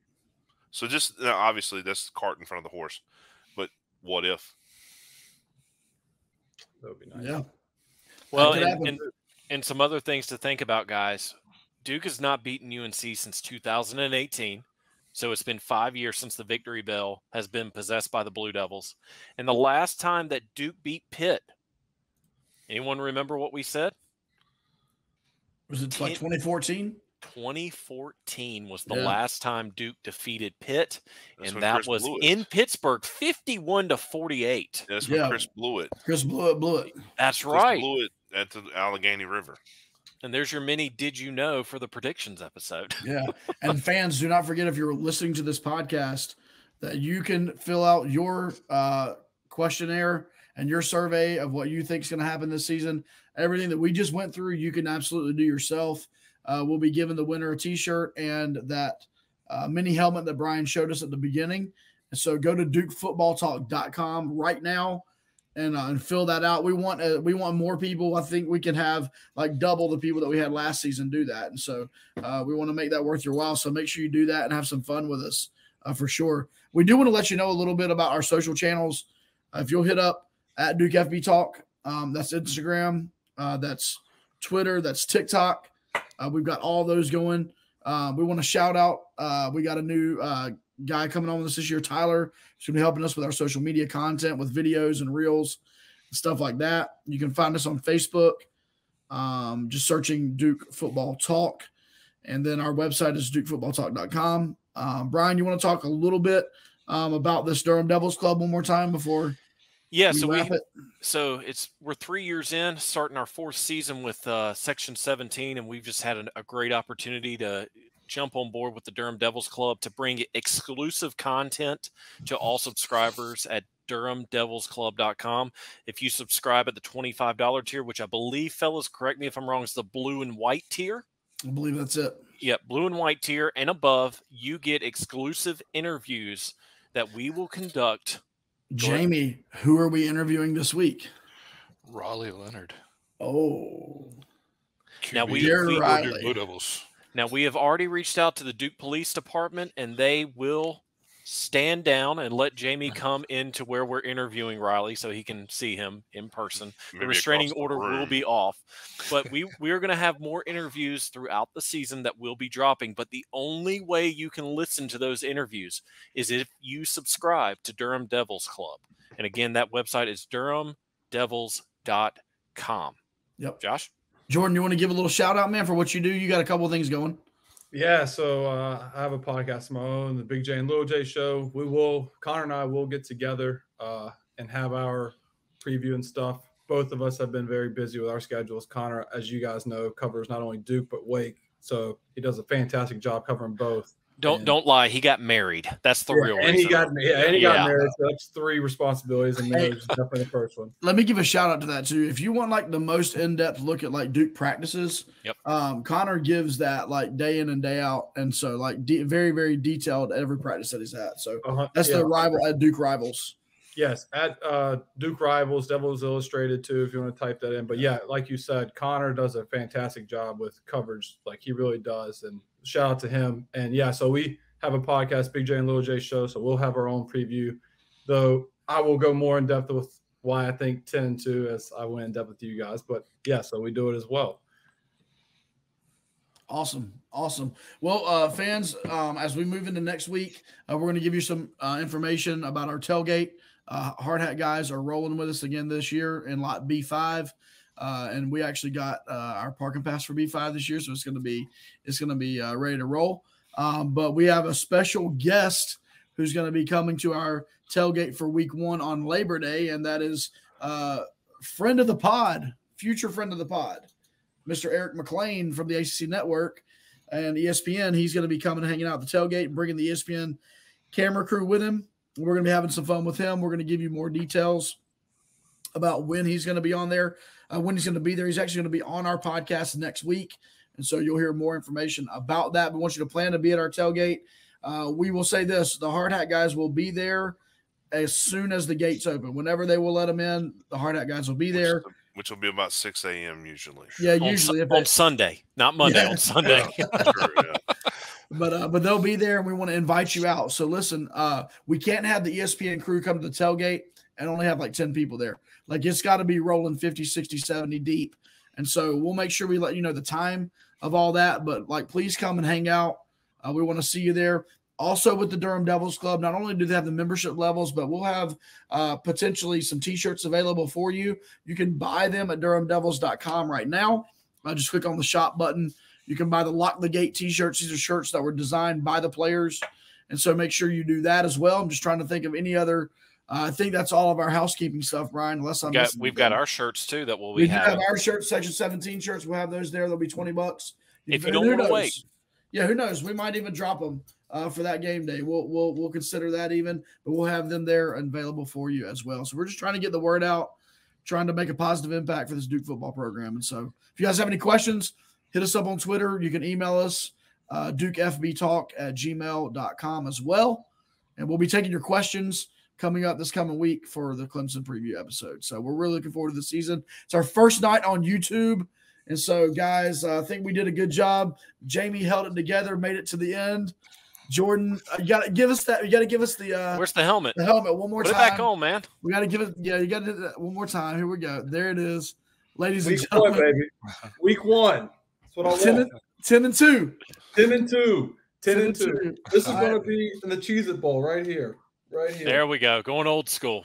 Speaker 5: So just obviously that's the cart in front of the horse. But what if?
Speaker 2: That would be nice.
Speaker 4: Yeah.
Speaker 1: Well,
Speaker 4: That could happen.
Speaker 1: and some other things to think about, guys. Duke has not beaten UNC since 2018. So it's been 5 years since the victory bell has been possessed by the Blue Devils. And the last time that Duke beat Pitt, anyone remember what we said?
Speaker 4: Was it like 2014?
Speaker 1: 2014 was the
Speaker 4: Yeah.
Speaker 1: last time Duke defeated Pitt,
Speaker 5: That's
Speaker 1: and
Speaker 5: when
Speaker 1: that
Speaker 5: Chris
Speaker 1: was
Speaker 5: blew it.
Speaker 1: in Pittsburgh, 51-48.
Speaker 5: That's when
Speaker 4: Yeah.
Speaker 5: Chris blew it.
Speaker 4: Chris blew it.
Speaker 1: That's
Speaker 5: Chris
Speaker 1: right.
Speaker 5: blew it at the Allegheny River.
Speaker 1: And there's your mini "Did you know" for the predictions episode.
Speaker 4: Yeah. And fans, do not forget, if you're listening to this podcast, that you can fill out your questionnaire and your survey of what you think is going to happen this season. Everything that we just went through, you can absolutely do yourself. We'll be giving the winner a t-shirt and that mini helmet that Brian showed us at the beginning. And so go to DukeFootballTalk.com right now and fill that out. We want more people. I think we can have like double the people that we had last season do that. And so we want to make that worth your while. So make sure you do that and have some fun with us for sure. We do want to let you know a little bit about our social channels. If you'll hit up at Duke FB Talk, that's Instagram, That's Twitter. That's TikTok. We've got all those going. We want to shout out. We got a new guy coming on with us this year, Tyler. He's going to be helping us with our social media content, with videos and reels and stuff like that. You can find us on Facebook, just searching Duke Football Talk. And then our website is dukefootballtalk.com. Brian, you want to talk a little bit about this Durham Devils Club one more time before?
Speaker 1: Yeah, we're 3 years in, starting our 4th season with Section 17, and we've just had a great opportunity to jump on board with the Durham Devils Club to bring exclusive content to all subscribers at DurhamDevilsClub.com. If you subscribe at the $25 tier, which I believe, fellas, correct me if I'm wrong, is the blue and white tier.
Speaker 4: I believe that's it.
Speaker 1: Yep, blue and white tier and above, you get exclusive interviews that we will conduct.
Speaker 4: Jamie, who are we interviewing this week?
Speaker 3: Raleigh Leonard.
Speaker 4: Oh.
Speaker 1: Now we have already reached out to the Duke Police Department, and they will stand down and let Jamie come into where we're interviewing Riley so he can see him in person. The restraining order will be off. But we are going to have more interviews throughout the season that will be dropping. But the only way you can listen to those interviews is if you subscribe to Durham Devils Club. And again, that website is DurhamDevils.com.
Speaker 4: Yep.
Speaker 1: Josh?
Speaker 4: Jordan, you want to give a little shout out, man, for what you do? You got a couple of things going.
Speaker 2: Yeah, so I have a podcast of my own, the Big J and Little J Show. Connor and I will get together and have our preview and stuff. Both of us have been very busy with our schedules. Connor, as you guys know, covers not only Duke but Wake, so he does a fantastic job covering both.
Speaker 1: Don't lie. He got married. That's the real reason.
Speaker 2: He got married. So that's 3 responsibilities, and marriage is definitely the first one.
Speaker 4: Let me give a shout out to that too. If you want like the most in-depth look at like Duke practices, Connor gives that like day in and day out, and so like very, very detailed every practice that he's at. So that's the rival at Duke Rivals.
Speaker 2: Yes, at Duke Rivals, Devils Illustrated too, if you want to type that in. But yeah, like you said, Connor does a fantastic job with coverage, like he really does. And shout out to him. And yeah, so we have a podcast, Big J and Little J Show. So we'll have our own preview, though I will go more in depth with why I think 10-2 as I went in depth with you guys. But yeah, so we do it as well.
Speaker 4: Awesome. Well, fans, as we move into next week, we're going to give you some information about our tailgate. Hard Hat guys are rolling with us again this year in lot B5. And we actually got our parking pass for B5 this year. So it's going to be ready to roll. But we have a special guest who's going to be coming to our tailgate for week 1 on Labor Day. And that is friend of the pod, future friend of the pod, Mr. Eric McLean from the ACC Network and ESPN. He's going to be coming and hanging out at the tailgate and bringing the ESPN camera crew with him. We're going to be having some fun with him. We're going to give you more details about when he's going to be on there, when he's going to be there. He's actually going to be on our podcast next week. And so you'll hear more information about that. We want you to plan to be at our tailgate. We will say this, the Hard Hat guys will be there as soon as the gates open. Whenever they will let them in, the Hard Hat guys will be there.
Speaker 5: Which will be about 6 a.m. usually.
Speaker 4: Yeah, usually.
Speaker 1: On Sunday, not Monday, on Sunday.
Speaker 4: But they'll be there, and we want to invite you out. So listen, we can't have the ESPN crew come to the tailgate and only have like 10 people there. Like it's got to be rolling 50, 60, 70 deep. And so we'll make sure we let you know the time of all that. But like, please come and hang out. We want to see you there. Also with the Durham Devils Club, not only do they have the membership levels, but we'll have potentially some T-shirts available for you. You can buy them at DurhamDevils.com right now. Just click on the shop button. You can buy the Lock the Gate T-shirts. These are shirts that were designed by the players. And so make sure you do that as well. I'm just trying to think of any other. I think that's all of our housekeeping stuff, Brian, unless I'm missing
Speaker 1: we've got our shirts too that
Speaker 4: we have our shirts, Section 17 shirts. We'll have those there. They'll be $20.
Speaker 1: If you don't want to wait.
Speaker 4: Yeah, who knows? We might even drop them for that game day. We'll consider that even, but we'll have them there available for you as well. So we're just trying to get the word out, trying to make a positive impact for this Duke football program. And so if you guys have any questions, hit us up on Twitter. You can email us, dukefbtalk@gmail.com as well. And we'll be taking your questions coming up this coming week for the Clemson preview episode. So we're really looking forward to the season. It's our first night on YouTube. And so, guys, I think we did a good job. Jamie held it together, made it to the end. Jordan, you got to give us that. You got to give us the
Speaker 1: where's the helmet?
Speaker 4: The helmet one more time.
Speaker 1: Put it back on, man.
Speaker 4: We got to give it. Yeah, you got to do that one more time. Here we go. There it is. ladies and
Speaker 2: Week 1,
Speaker 4: gentlemen.
Speaker 2: baby. Week 1. That's what I want.
Speaker 4: 10-2.
Speaker 2: 10-2. 10-2. This is
Speaker 4: All
Speaker 2: going to
Speaker 4: right.
Speaker 2: be in the Cheez-It Bowl right here. Right here.
Speaker 1: There we go. Going old school.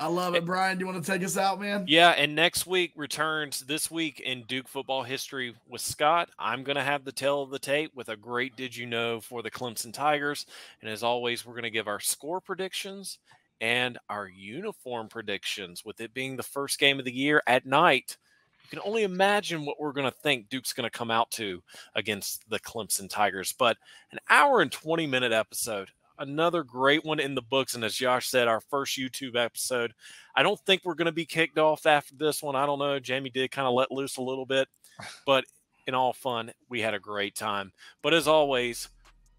Speaker 4: I love it, Brian. Do you want to take us out, man?
Speaker 1: Yeah, and next week returns this week in Duke football history with Scott. I'm going to have the tale of the tape with a great Did You Know for the Clemson Tigers. And as always, we're going to give our score predictions and our uniform predictions. With it being the first game of the year at night, you can only imagine what we're going to think Duke's going to come out to against the Clemson Tigers. But an hour and 20-minute episode. Another great one in the books. And as Josh said, our first YouTube episode. I don't think we're going to be kicked off after this one. I don't know. Jamie did kind of let loose a little bit. But in all fun, we had a great time. But as always,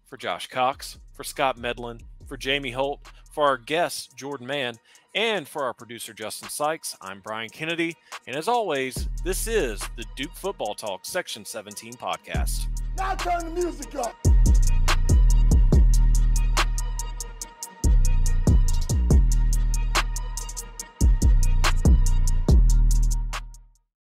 Speaker 1: for Josh Cox, for Scott Medlin, for Jamie Holt, for our guest, Jordan Mann, and for our producer, Justin Sykes, I'm Brian Kennedy. And as always, this is the Duke Football Talk Section 17 podcast.
Speaker 6: Now turn the music up.